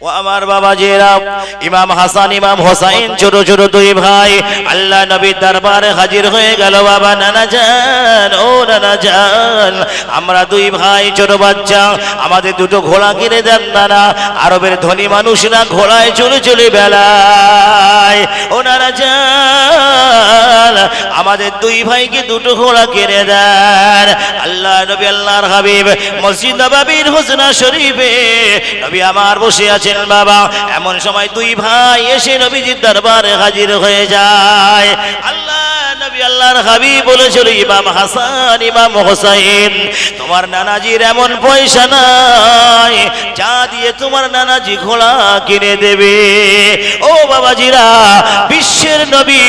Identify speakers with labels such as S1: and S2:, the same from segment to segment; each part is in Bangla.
S1: ও আমার বাবাজিরা, ইমাম হাসান ইমাম হোসাইন ছোট ছোট দুই ভাই আল্লাহ নবীর দরবারে হাজির হয়ে গেল। বাবা নানা জান, ও নানা জান, আমরা দুই ভাই ছোট বাচ্চা, আমাদের দুটো ঘোড়া কিনে দেন নানা। আরবের ধনী মানুষরা ঘোড়ায় চলে চলে বেলায়। ও নানা জান, আমাদের দুই ভাইকে দুটো ঘোড়া কিনে দেন। আল্লাহ নবী আল্লাহর হাবিব মসজিদ নববীর হুজরা শরীফে নবী আমার বসে আছেন বাবা। এমন সময় দুই ভাই এসে নবীজির দরবারে হাজির হয়ে যায়। আল্লাহ নবী আল্লাহর হাবিব বলেছিল, ইমাম হাসান ইমাম হোসাইন, তোমার নানাজির এমন পয়সা নাই যা দিয়ে তোমার নানাজি ঘোড়া কিনে দেবে। ও বাবাজিরা, বিশ্বের নবী,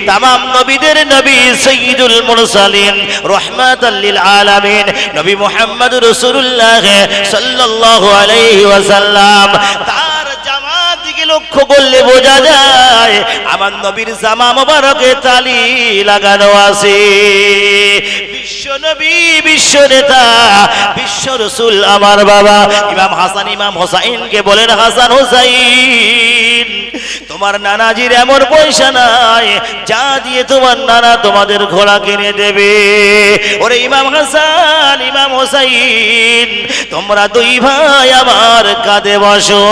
S1: তামাম নবীদের নবী, সাইয়্যিদুল মুরসালিন, রাহমাতাল লিল আলামিন, নবী মুহাম্মদ রাসূলুল্লাহ সাল্লাল্লাহু আলাইহি ওয়াসাল্লাম, তার জামার দিকে লক্ষ্য করলে বোঝা যায় আমার নবীর জামা মোবারকে তালি লাগানো আছে। বিশ্ব নবী, বিশ্ব নেতা, বিশ্ব রসুল আমার বাবা ইমাম হাসান ইমাম হোসাইনকে বলেন, হাসান হোসাইন, তোমার নানাজির এমন পয়সা নাই যা দিয়ে তোমার নানা তোমাদের ঘোড়া কিনে দেবে। ওরে ইমাম হাসান ইমাম হোসাইন, তোমরা দুই ভাই আমার কাঁধে বসো।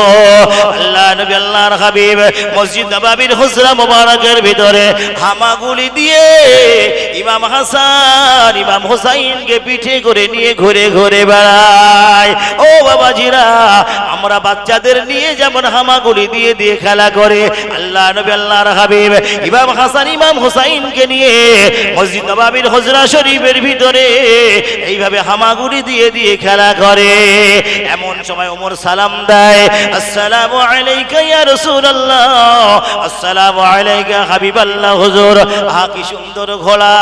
S1: আল্লাহ নবী আল্লাহর হাবিব মসজিদ নববীর হুজরা মোবারকের ভিতরে হামাগুলি দিয়ে ইমাম হাসান ইমাম হোসাইনকে পিঠে করে নিয়ে ঘুরে ঘুরে বেড়ায়। ও বাবাজিরা, আমরা বাচ্চাদের নিয়ে যেমন হামাগুলি দিয়ে দিয়ে খেলা করে, আল্লাহ নবী আল্লাহর হাবিব ইমাম হাসান ইমাম হোসাইনকে নিয়ে মসজিদ নববীর হুজরা শরীফের ভিতরে এইভাবে হামাগুড়ি দিয়ে দিয়ে খেলা করে। এমন সময় ওমর সালাম দেয়, আসসালামু আলাইকা ইয়া রাসূলুল্লাহ, আসসালামু আলাইকা হাবিবাল্লাহ হুজুর। কি সুন্দর ঘোড়া!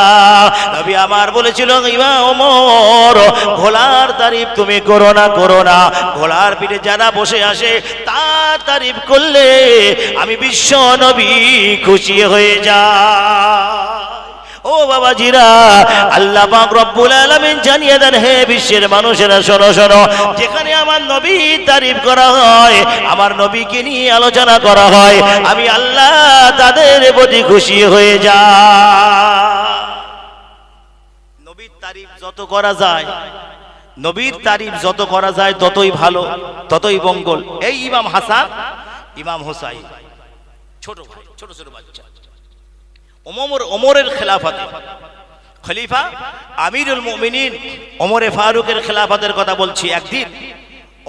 S1: নবী আমার বলেছিল, ইমাম ওমর, ঘোড়ার তারিফ তুমি করো না, করো না। ঘোড়ার পিঠে যারা বসে আসে তার তারিফ করলে আমি বিশ্ব নবী খুশি হয়ে যায়। ও বাবাজিরা, আল্লাহ পাক রব্বুল আলামিন জানিয়ে দেন, হে বিশ্বের মানুষেরা শোনো শোনো, যেখানে আমার নবীর তারিফ করা হয়, আমার নবীকে নিয়ে আলোচনা করা হয়, আমি আল্লাহ তাদের প্রতি খুশি হয়ে যাই। নবীর তারিফ যত করা যায়, নবীর তারিফ যত করা যায় ততই ভালো, ততই মঙ্গল। এই ইমাম হাসান ইমাম হোসাইন ছোট ভাই, ছোট ছোট বাচ্চা, ওমরের খেলাফতে খলিফা আমিরুল মুমিনিন ওমরে ফারুকের খেলাফতের কথা বলছি। একদিন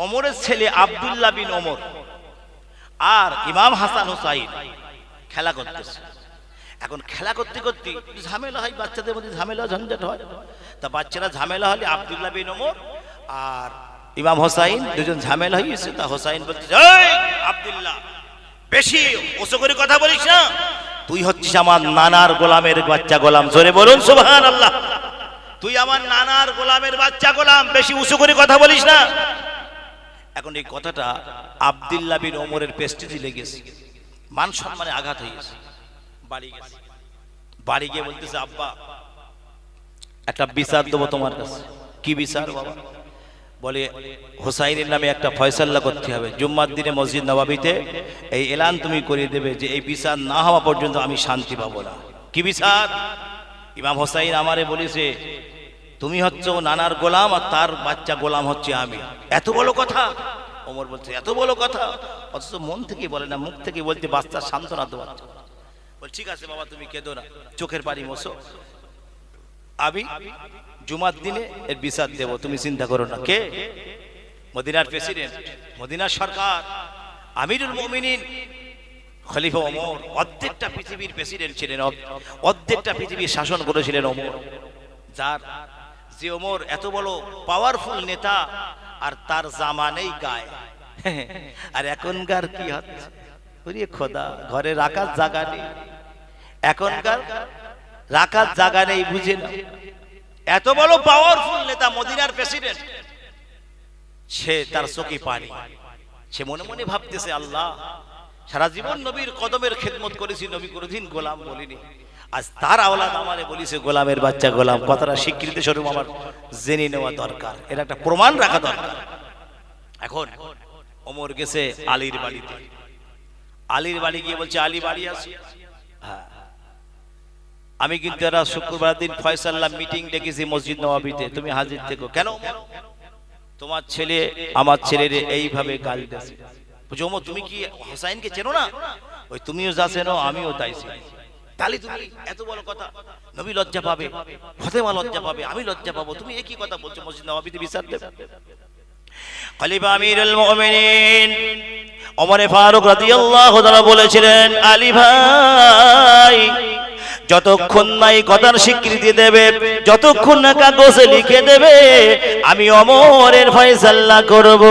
S1: ওমরের ছেলে আব্দুল্লাহ বিন ওমর আর ইমাম হাসান হোসাইন খেলা করতেছে। এখন খেলা করতে করতে ঝামেলা হয়, বাচ্চাদের মধ্যে ঝামেলা ঝঞ্ঝাট হয়। তা বাচ্চারা ঝামেলা হলে আব্দুল্লাহ বিন ওমর আর ইমাম হোসাইন দুজন ঝামেলা হয়েছে। তা হোসাইন বলতে, আব্দুল্লাহ, বেশি ওসো করে কথা বলিস না, তুই হচ্ছিস আমার নানার গোলামের বাচ্চা গোলাম। জোরে বলুন সুবহানাল্লাহ। তুই আমার নানার গোলামের বাচ্চা গোলাম, বেশি উঁচু করে কথা বলিস না। এখন এই কথাটা আব্দুল্লাহ বিন ওমরের প্রেস্টিজে লেগেছে, মান সম্মানে আঘাত হয়েছে। বাড়ি গিয়ে বলতেছে, আব্বা, একটা বিচার দেবো তোমার কাছে। কি বিচার বাবা? বলে, হোসাইনের নামে একটা ফয়সালা করতে হবে। জুম্মার দিনে মসজিদ নববীতে এই এলান তুমি করে দেবে যে এই বিচার না হওয়া পর্যন্ত আমি শান্তি পাবো না। কি বিচার? ইমাম হোসাইন আমারে বলেছে, তুমি হচ্ছে ও নানার গোলাম আর তার বাচ্চা গোলাম হচ্ছে আমি। এত বড় কথা! ওমর বলছে, এত বড় কথা, অথচ মন থেকে বলে না, মুখ থেকে বলতে বাচ্চার সান্ত্বনা দেওয়া। বল, ঠিক আছে বাবা, তুমি কেঁদো না, চোখের পানি মোছো, আমি জুমার দিনে এর বিচার দেব, তুমি চিন্তা করো না। কে? মদিনার প্রেসিডেন্ট, মদিনার সরকার, আমিরুল মুমিনিন খলিফা ওমর। অর্ধেকটা পৃথিবীর প্রেসিডেন্ট ছিলেন, অর্ধেকটা পৃথিবীর শাসন করেছিলেন ওমর। যার যে ওমর এত বড় পাওয়ারফুল নেতা, আর তার জামা নেই গায়ে। আর এখনকার কি হচ্ছে, খোদা, ঘরে রাখার জায়গা নেই। এখনকার রাখার জায়গা নেই, বুঝে না। এত বড় পাওয়ারফুল নেতা, মদিনার প্রেসিডেন্ট, সে তার চোখে পানি। সে মনে মনে ভাবতেছে, আল্লাহ, সারা জীবন নবীর কদমের খেদমত করেছি, নবী কোনোদিন গোলাম বলিনি, আজ তার আওলাদ আমারে বলিছে গোলামের বাচ্চা গোলাম। কথাটা স্বীকৃতি স্বরূপ আমার জেনে নেওয়া দরকার, এর একটা প্রমাণ রাখা দরকার। এখন ওমর গেছে আলীর বাড়িতে, আলীর বাড়ি গিয়ে বলছে আলী বাড়ি আছে? হ্যাঁ। আমি কিন্তু এরা শুক্রবার দিন ফয়সাল্লাহ মিটিং ডেকেছি মসজিদ নববীতে, তুমি হাজির থেকো। কেন? তোমার ছেলে আমার ছেলের এইভাবে গালি দিয়েছে। বলছে ওমর তুমি কি হোসাইনকে চেনো না? ওই তুমিও যা চেনো আমিও তাই চিনি। তাহলে তুমি এত বড় কথা, নবী লজ্জা পাবে, ফাতেমা লজ্জা পাবে, আমি লজ্জা পাবো, তুমি একই কথা বলছো মসজিদ নববীতে বিচার দেবে? খলিফা আমিরুল মুমিনিন ওমর ফারুক রাদিয়াল্লাহু তাআলা বলেছিলেন, আলী ভাই যতক্ষণ না এই কথার স্বীকৃতি দেবে, যতক্ষণ না কাগজে লিখে দেবে, আমি ওমরের ফয়সালা করব।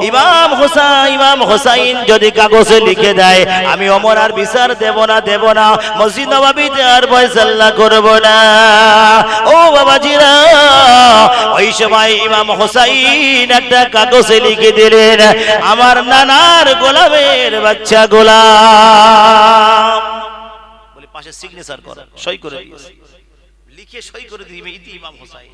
S1: ইমাম হোসাইন যদি কাগজে লিখে দেয়, আমি ওমর আর বিচার দেব না, মসজিদ নববীতে আর ফয়সালা করব না। ও বাবাজিরা, ওই সময় ইমাম হোসাইন একটা কাগজে লিখে দিলেন, আমার নানার গোলামের বাচ্চা গোলাম, পাশে সিগনেচার করা, সই করে দিয়েছে, লিখে সই করে দিবে ইতি ইমাম হোসাইন।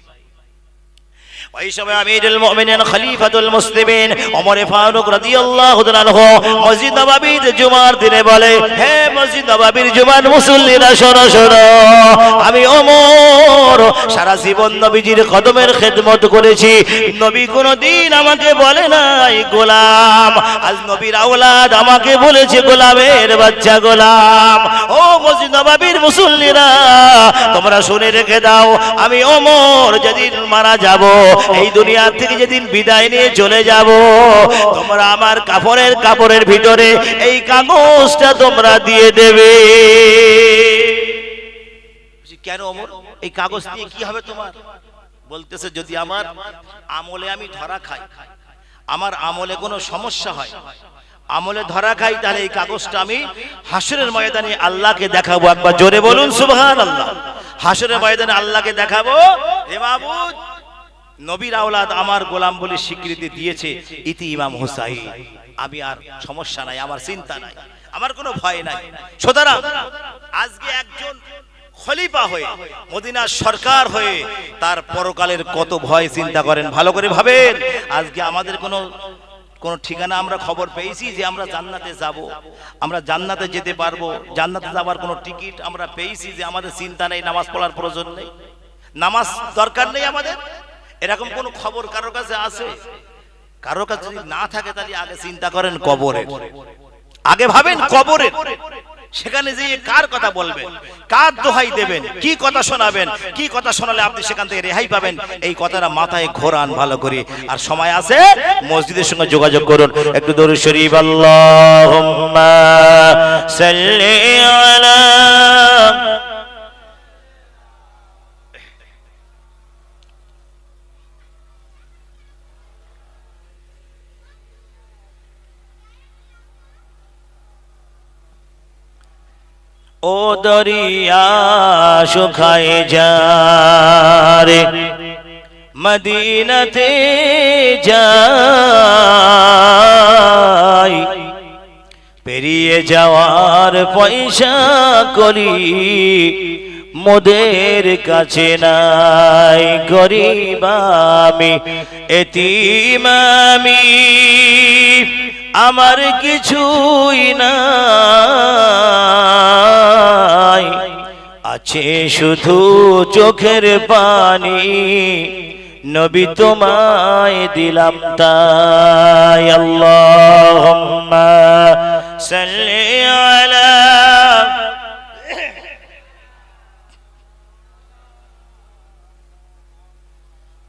S1: ওই সময় আমিরুল মুমিনিন খলিফাতুল মুসলিমিন ওমর ফারুক রাদিয়াল্লাহু তাআলা আনহু মসজিদ নববীতে জুমার দিনে বলে, হে মসজিদ নববীর জুমার মুসল্লিরা শোনো শোনো, আমি ওমর সারা জীবন নবীজির কদমের খেদমত করেছি, নবী কোনদিন আমাকে বলে নাই গোলাম, আজ নবীর আওলাদ আমাকে বলেছে গোলামের বাচ্চা গোলাম। ও মসজিদ নববীর মুসল্লিরা তোমরা শুনে রেখে দাও, আমি ওমর যেদিন মারা যাব, এই দুনিয়া থেকে যেদিন বিদায় নিয়ে চলে যাব, তোমরা আমার কাপড়ের ভিতরে এই কাগজটা তোমরা দিয়ে দেবে। কেন ওমর, এই কাগজ দিয়ে কি হবে তোমার? বলতেছে যদি আমার আমলে আমি ধরা খাই, আমার আমলে কোনো সমস্যা হয়, আমলে ধরা খাই, তাহলে এই কাগজটা আমি হাসরের ময়দানে আল্লাহকে দেখাবো। একবার জোরে বলুন সুবহানাল্লাহ। হাসরের ময়দানে আল্লাহকে দেখাবো, হে মাবুদ, নবীর আওলাদ আমার গোলাম বলে স্বীকৃতি দিয়েছে ইতি ইমাম হোসাইন, আমি আর সমস্যা নাই, আমার চিন্তা নাই, আমার কোনো ভয় নাই। সুতরাং আজকে একজন খলিফা হয়ে, মদিনার সরকার হয়ে, তার পরকালের কত ভয় চিন্তা করেন, ভালো করে ভাবেন। আজকে আমাদের কোনো ঠিকানা আমরা খবর পেয়েছি যে আমরা জান্নাতে যাব, আমরা জান্নাতে যেতে পারবো, জান্নাতে যাবার কোনো টিকিট আমরা পেয়েছি যে আমাদের চিন্তা নেই, নামাজ পড়ার প্রয়োজন নেই, নামাজ দরকার নেই আমাদের, এরকম কোন খবর কারোর কাছে আছে? কারোর কাছে যদি না থাকে তাহলে আগে চিন্তা করেন কবরের, আগে ভাবেন কবরের। সেখানে যে কার কথা বলবেন, কার দোহাই দেবেন, কি কথা শোনাবেন, কি কথা শোনালে আপনি সেখান থেকে রেহাই পাবেন, এই কথাটা মাথায় ঘোরান ভালো করে। আর সময় আছে, মসজিদের সঙ্গে যোগাযোগ করুন। একটু দরুদ শরীফ আল্লাহুম্মা সাল্লি আলা ও দরিয়া শুকায় যারে মদিনাতে যাই, পেরিয়ে যাওয়ার পয়সা করি মোদের কাছে নাই, গরিব আমি এতিম আমি, আমার কিছুই নাই, আছে শুধু চোখের পানি, নবী তোমায় দিলাম তাই। আল্লাহুম্মা সাল্লি আলা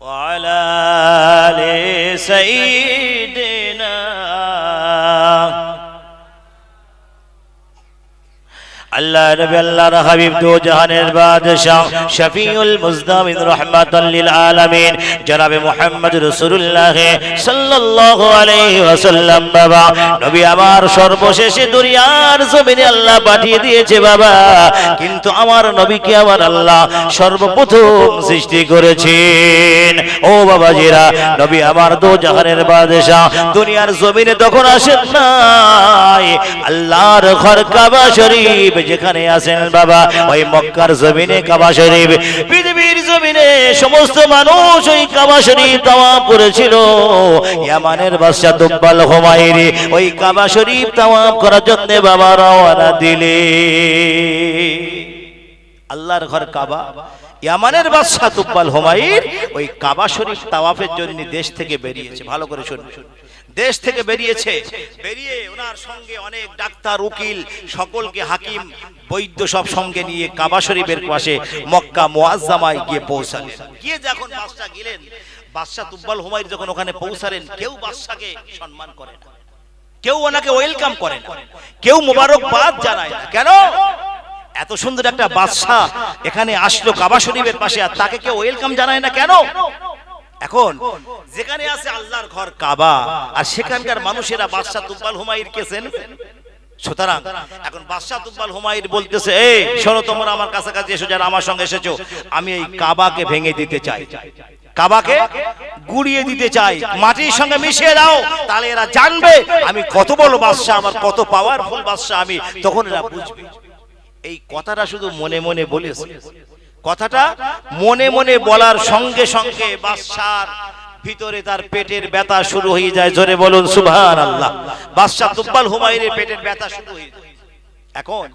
S1: ওয়া আলা আলি সাইয়্যিদিনা। আল্লাহ নবী আল্লাহর হাবিব দো জাহানের বাদশা শফিউল মুজদামিন রাহমাতাল লিল আলামিন জনাবে মুহাম্মদ রাসূলুল্লাহ সাল্লাল্লাহু আলাইহি ওয়াসাল্লাম। বাবা নবী আমার সর্বশেষে দুনিয়ার জমিনে আল্লাহ পাঠিয়ে দিয়েছে বাবা, কিন্তু আমার নবীকে আমার আল্লাহ সর্বপ্রথম সৃষ্টি করেছেন। ও বাবাজিরা, নবী আমার দো জাহানের বাদশা দুনিয়ার জমিনে তখন আসেন নাই, আল্লাহর ঘর কাবা শরীফ যেখানে আছেন বাবা ওই মক্কার জমিনে কাবা শরীফ, পৃথিবীর জমিনে সমস্ত মানুষ ওই কাবা শরীফ তাওয়াফ করেছিল। ইয়ামানের বাদশা তুব্বাল হুমায়রি ওই কাবা শরীফ তাওয়াফ করার জন্য বাবা রওনা দিলে। আল্লাহর ঘর কাবা, ইয়ামানের বাদশা তুব্বাল হুমায়র ওই কাবা শরীফ তাওয়াফের জন্য দেশ থেকে বেরিয়েছে। ভালো করে শুনুন, দেশ থেকে বেরিয়েছে, বেরিয়ে ওনার সঙ্গে অনেক ডাক্তার, উকিল, সকলকে, হাকিম, বৈদ্য সব সঙ্গে নিয়ে কাবা শরীফের পাশে মক্কা মুআজ্জামায় গিয়ে পৌঁছালেন। গিয়ে যখন বাদশা গেলেন, বাদশা তুব্বাল হুমায়র যখন ওখানে পৌঁছালেন, কেউ বাদশাকে সম্মান করে না, কেউ ওনাকে ওয়েলকাম করে না, কেউ মোবারকবাদ জানায় না। কেন? এত সুন্দর একটা বাদশা এখানে আসলো কাবা শরীফের পাশে, আর তাকে কেউ ওয়েলকাম জানায় না কেন? এখন যেখানে আছে আল্লাহর ঘর কাবা, আর সেখানকার মানুষেরা বাদশা তুব্বাল হুমায়রকে চেনবে? সুতরাং এখন বাদশা তুব্বাল হুমায়র বলতেছে, এই শোনো, তোমরা আমার কাছাকাছি এসো, যারা আমার সঙ্গে এসেছো, আমি এই কাবাকে ভেঙে দিতে চাই, কাবাকে গুড়িয়ে দিতে চাই, মাটির সঙ্গে মিশিয়ে দাও, তাহলে এরা জানবে আমি কত বড় বাদশা, আমার কত পাওয়ারফুল বাদশা আমি, তখন এরা বুঝবে। এই কথাটা শুধু মনে মনে বলেছে, কথাটা মনে মনে বলার সঙ্গে সঙ্গে বাদশার ভিতরে তার পেটের ব্যথা শুরু হয়ে যায়। জোরে বলুন সুবহানাল্লাহ। বাদশা তুব্বাল হুমায়রের পেটের ব্যথা শুরু হয়ে যায়। এখন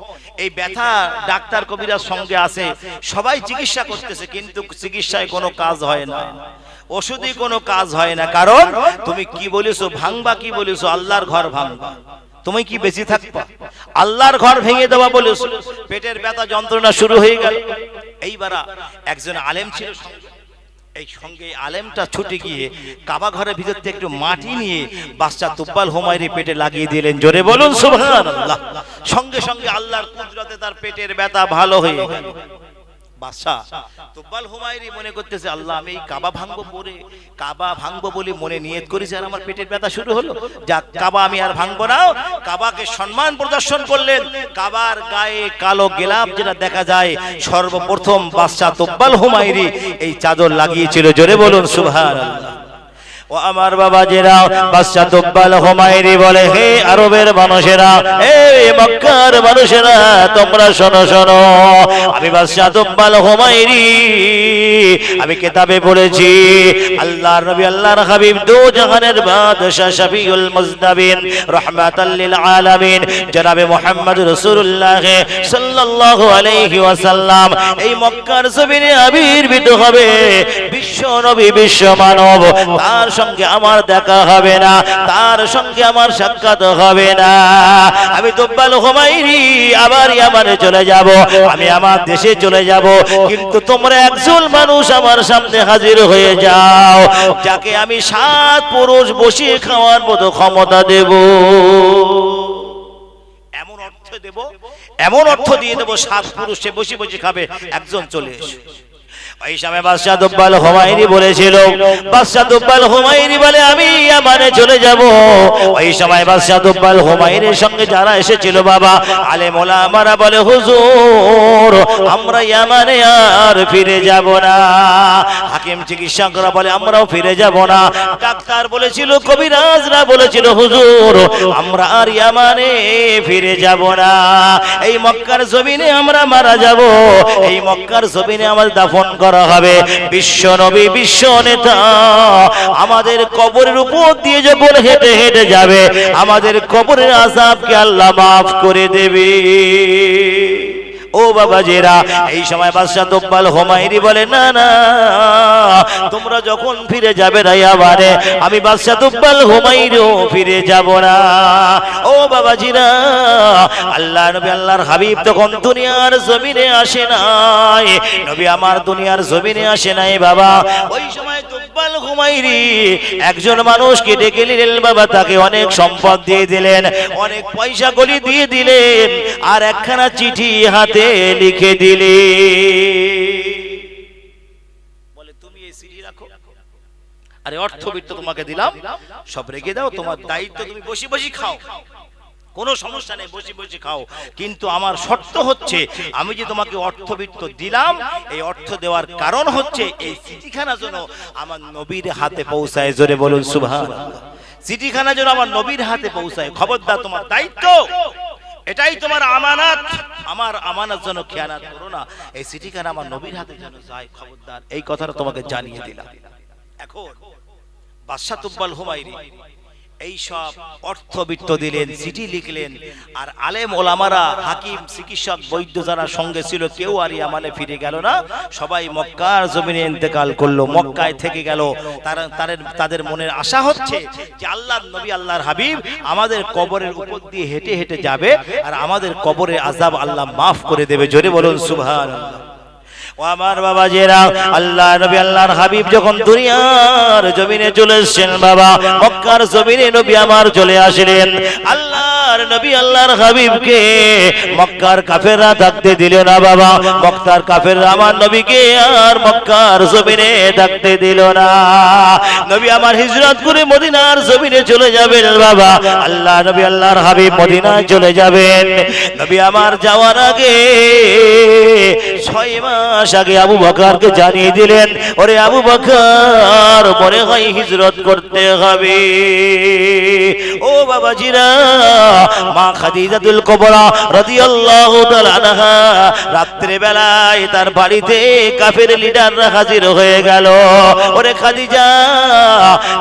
S1: এই ব্যথা ডাক্তার কবিরাজ সঙ্গে আছে, সবাই চিকিৎসা করতেছে, কিন্তু চিকিৎসায় কোনো কাজ হয় না, ওষুধে কোনো কাজ হয় না। কারণ তুমি কি বলেছো, ভাঙবা কি বলেছো, আল্লাহর ঘর ভাঙবা, তুমি কি বেঁচে থাকবা? আল্লাহর ঘর ভেঙে দেওয়া বলেছো। পেটের ব্যথা যন্ত্রণা শুরু হয়ে গেল। এইবার একজন আলেম ছিল, এই সঙ্গে আলেমটা ছুটে গিয়ে কাবা ঘরের ভিতর থেকে একটু মাটি নিয়ে বাদশা তুব্বাল হুমায়রের পেটে লাগিয়ে দিলেন। জোরে বলুন সুবহানাল্লাহ। সঙ্গে সঙ্গে আল্লাহর কুদরতে তার পেটের ব্যথা ভালো হয়ে গেল। বাদশা তুব্বাল হুমায়রি মনে করতেছে, আল্লাহ আমি এই কাবা ভাঙবো, পরে কাবা ভাঙবো বলে মনে নিয়ত করেছি, আর আমার পেটের ব্যথা শুরু হলো, যাক কাবা আমি আর ভাঙবো না। কাবাকে সম্মান প্রদর্শন করলেন। কাবার গায়ে কালো গেলাপ যেটা দেখা যায়, সর্বপ্রথম বাদশা তুব্বাল হুমায়রি এই চাদর লাগিয়েছিল। জোরে বলুন সুবহানাল্লাহ। ও আমার বাবা জেরা, বাদশা তুব্বাল হুমায়রি বলে, হে আরবের মানুষেরা, হে মক্কার মানুষেরা, তোমরা শোনো শোনো, আমি বাদশা তুব্বাল হুমায়রি, আমি কিতাবে পড়েছি আল্লাহর নবী, আল্লাহর হাবিব, দু জাহানের বাদশা, শফিউল মুজনাবিন, রাহমাতাল লিল আলামিন, জনাবে মুহাম্মদ রাসূলুল্লাহ সাল্লাল্লাহু আলাইহি ওয়াসাল্লাম এই মক্কার জমিনে আবির্ভূত হবে। বিশ্ব নবী, বিশ্ব মানব, তার সঙ্গে আমার দেখা হবে না, তার সঙ্গে আমার সাক্ষাৎ হবে না। আমি তুব্বাল হুমায়রি আবার ইয়ামানে চলে যাব, আমি আমার দেশে চলে যাব, কিন্তু তোমরা একজন মানুষ আমার সামনে হাজির হয়ে যাও, যাকে আমি 7 পুরুষ বসিয়ে খাওয়ার মতো ক্ষমতা দেব। এমন অর্থ দেব, এমন অর্থ দিয়ে দেব, 7 পুরুষ সে বসে বসে খাবে, একজন চলে এসে। ওই সময় বাদশা তুব্বাল হুমায়রি বলেছিল, বাদশা তুব্বাল হুমায়রি বলে আমি ইয়ামানে চলে যাব। ওই সময় বাদশা তুব্বাল হুমায়রির সঙ্গে যারা এসেছিল বাবা, আলেম ওলামারা বলে, হুজুর আমরা ইয়ামানে আর ফিরে যাব না। হাকিম চিকিৎসকরা বলে আমরাও ফিরে যাব না। ডাক্তার বলেছিল, কবিরাজরা বলেছিল, হুজুর আমরা আর ইয়ামানে ফিরে যাব না, এই মক্কার জমিনে আমরা মারা যাব, এই মক্কার জমিনে আমাদের দাফন করা হবে। বিশ্ব নবী, বিশ্ব নেতা আমাদের কবরের উপর দিয়ে যখন হেঁটে হেঁটে যাবে, আমাদের কবরের আযাবকে আল্লাহ মাফ করে দেবে। ও বাবা জেরা, এই সময় বাদশা তুব্বাল হুমায়রি বলে, না না, তোমরা যখন ফিরে যাবে না ইয়ামানে, আমি বাদশা তুব্বাল হুমায়রিও ফিরে যাব না। ও বাবা জিরা, আল্লাহ নবী, আল্লাহর হাবিব তখন দুনিয়ার জমিনে আসে নাই, নবী আমার দুনিয়ার জমিনে আসে নাই বাবা। ওই সময় তুব্বাল হুমায়রি একজন মানুষকে ডেকে নিলেন বাবা, তাকে অনেক সম্পদ দিয়ে দিলেন, অনেক পয়সা কড়ি দিয়ে দিলেন, আর একখানা চিঠি হাতে লিখে দিলে, বলে তুমি এই চিঠি রাখো, আরে অর্থবিত্ত তোমাকে দিলাম, সব রেখে দাও, তোমার দায়িত্ব তুমি বসে বসে খাও, কোনো সমস্যা নেই, বসে বসে খাও, কিন্তু আমার শর্ত হচ্ছে, আমি যে তোমাকে অর্থবিত্ত দিলাম, এই অর্থ দেওয়ার কারণ হচ্ছে এই চিঠিখানা যেন আমার নবীর হাতে পৌঁছায়। জোরে বলুন সুবহানাল্লাহ। চিঠিখানা যেন আমার নবীর হাতে পৌঁছায়, খবরদার তোমার দায়িত্ব এটাই তোমার আমানত। আমার আমানত যেন খেয়ানত করো না, এই চিঠিখানা আমার নবীর হাতে যেন যায়, খবরদার। এই কথাটা তোমাকে জানিয়ে দিলাম। এখন বাদশাহ তুব্বাল হুমায়রি এই সব অর্থবিত্ত দিলেন, চিঠি লিখলেন, আর আলেম ওলামারা, হাকিম, চিকিৎসক, বৈদ্য যারা সঙ্গে ছিল কেউ আর ইয়ামানে ফিরে গেল না, সবাই মক্কার জমিনে ইন্তেকাল করলো, মক্কায় থেকে গেল। তাদের মনের আশা হচ্ছে যে আল্লাহর নবী, আল্লাহর হাবিব আমাদের কবরের উপর দিয়ে হেঁটে হেঁটে যাবে, আর আমাদের কবরের আযাব আল্লাহ মাফ করে দেবে। জোরে বলুন সুবহানাল্লাহ। ও আমার বাবাজিরা, আল্লাহ নবী, আল্লাহর হাবিব যখন দুনিয়ার জমিনে চলে এসেছেন বাবা, মক্কার জমিনে নবী আমার চলে আসলেন। আল্লাহর নবী, আল্লাহর হাবিবকে মক্কার কাফেররা থাকতে দিল না বাবা। মক্কার কাফেররা আমার নবীকে আর মক্কার জমিনে থাকতে দিল না। নবী আমার হিজরত করে মদিনার জমিনে চলে যাবেন বাবা। আল্লাহ নবী, আল্লাহর হাবিব মদিনায় চলে যাবেন। নবী আমার যাওয়ার আগে 6 মাস আগে আবু বকরকে জানিয়ে দিলেন, ওরে আবু বকর, মনে হয় হিজরত করতে হবে। ও বাবাজিরা, মা খাদিজাতুল কুবরা রাদিয়াল্লাহু তাআলা আনহা রাত্রে বেলায় তার বাড়িতে কাফের লিডাররা হাজির হয়ে গেল। ওরে খাদিজা,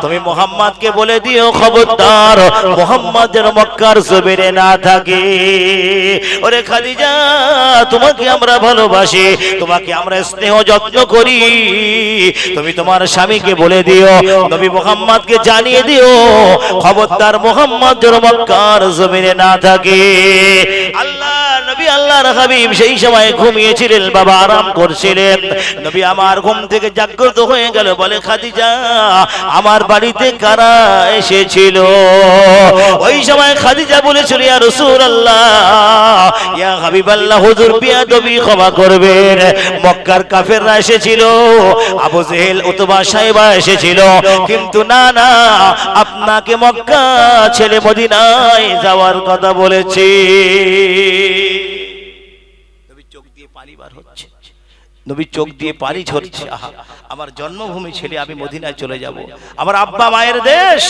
S1: তুমি মুহাম্মদকে বলে দিও, খবরদার মুহাম্মদ যেন মক্কার জমিনে না থাকে। ওরে খাদিজা, তোমাকে আমরা ভালোবাসি, তোমাকে আমরা স্নেহ যত্ন করি, তুমি তোমার স্বামীকে বলে দিও, নবী মুহাম্মদকে জানিয়ে দিও, খবরদার মুহাম্মদ যেন মক্কার জমিনে না থাকে। আল্লাহ নবী, আল্লাহর হাবিব সেই সময় ঘুমিয়েছিলেন বাবা, আরাম করছিলেন। নবী আমার ঘুম থেকে জাগ্রত হয়ে গেল, বলে খাদিজা, আমার বাড়িতে কারা এসেছিল? ওই সময় খাদিজা বলেছিল, ইয়া রাসূলুল্লাহ, ইয়া হাবিবাল্লাহ, হুজুর বিয়াদবি ক্ষমা করবেন, মক্কার কাফেররা এসেছিল, আবু জেহেল, উতবা, সাইবা এসেছিল, কিন্তু না না, আপনাকে মক্কা ছেড়ে মদিনায় যাওয়ার কথা বলেছি। নবী চোখ দিয়ে পানি বার হচ্ছে, নবী চোখ দিয়ে পানি ঝরছে। আহা, আমার জন্মভূমি ছেড়ে আমি মদিনায় চলে যাব, আমার আব্বা মায়ের দেশ,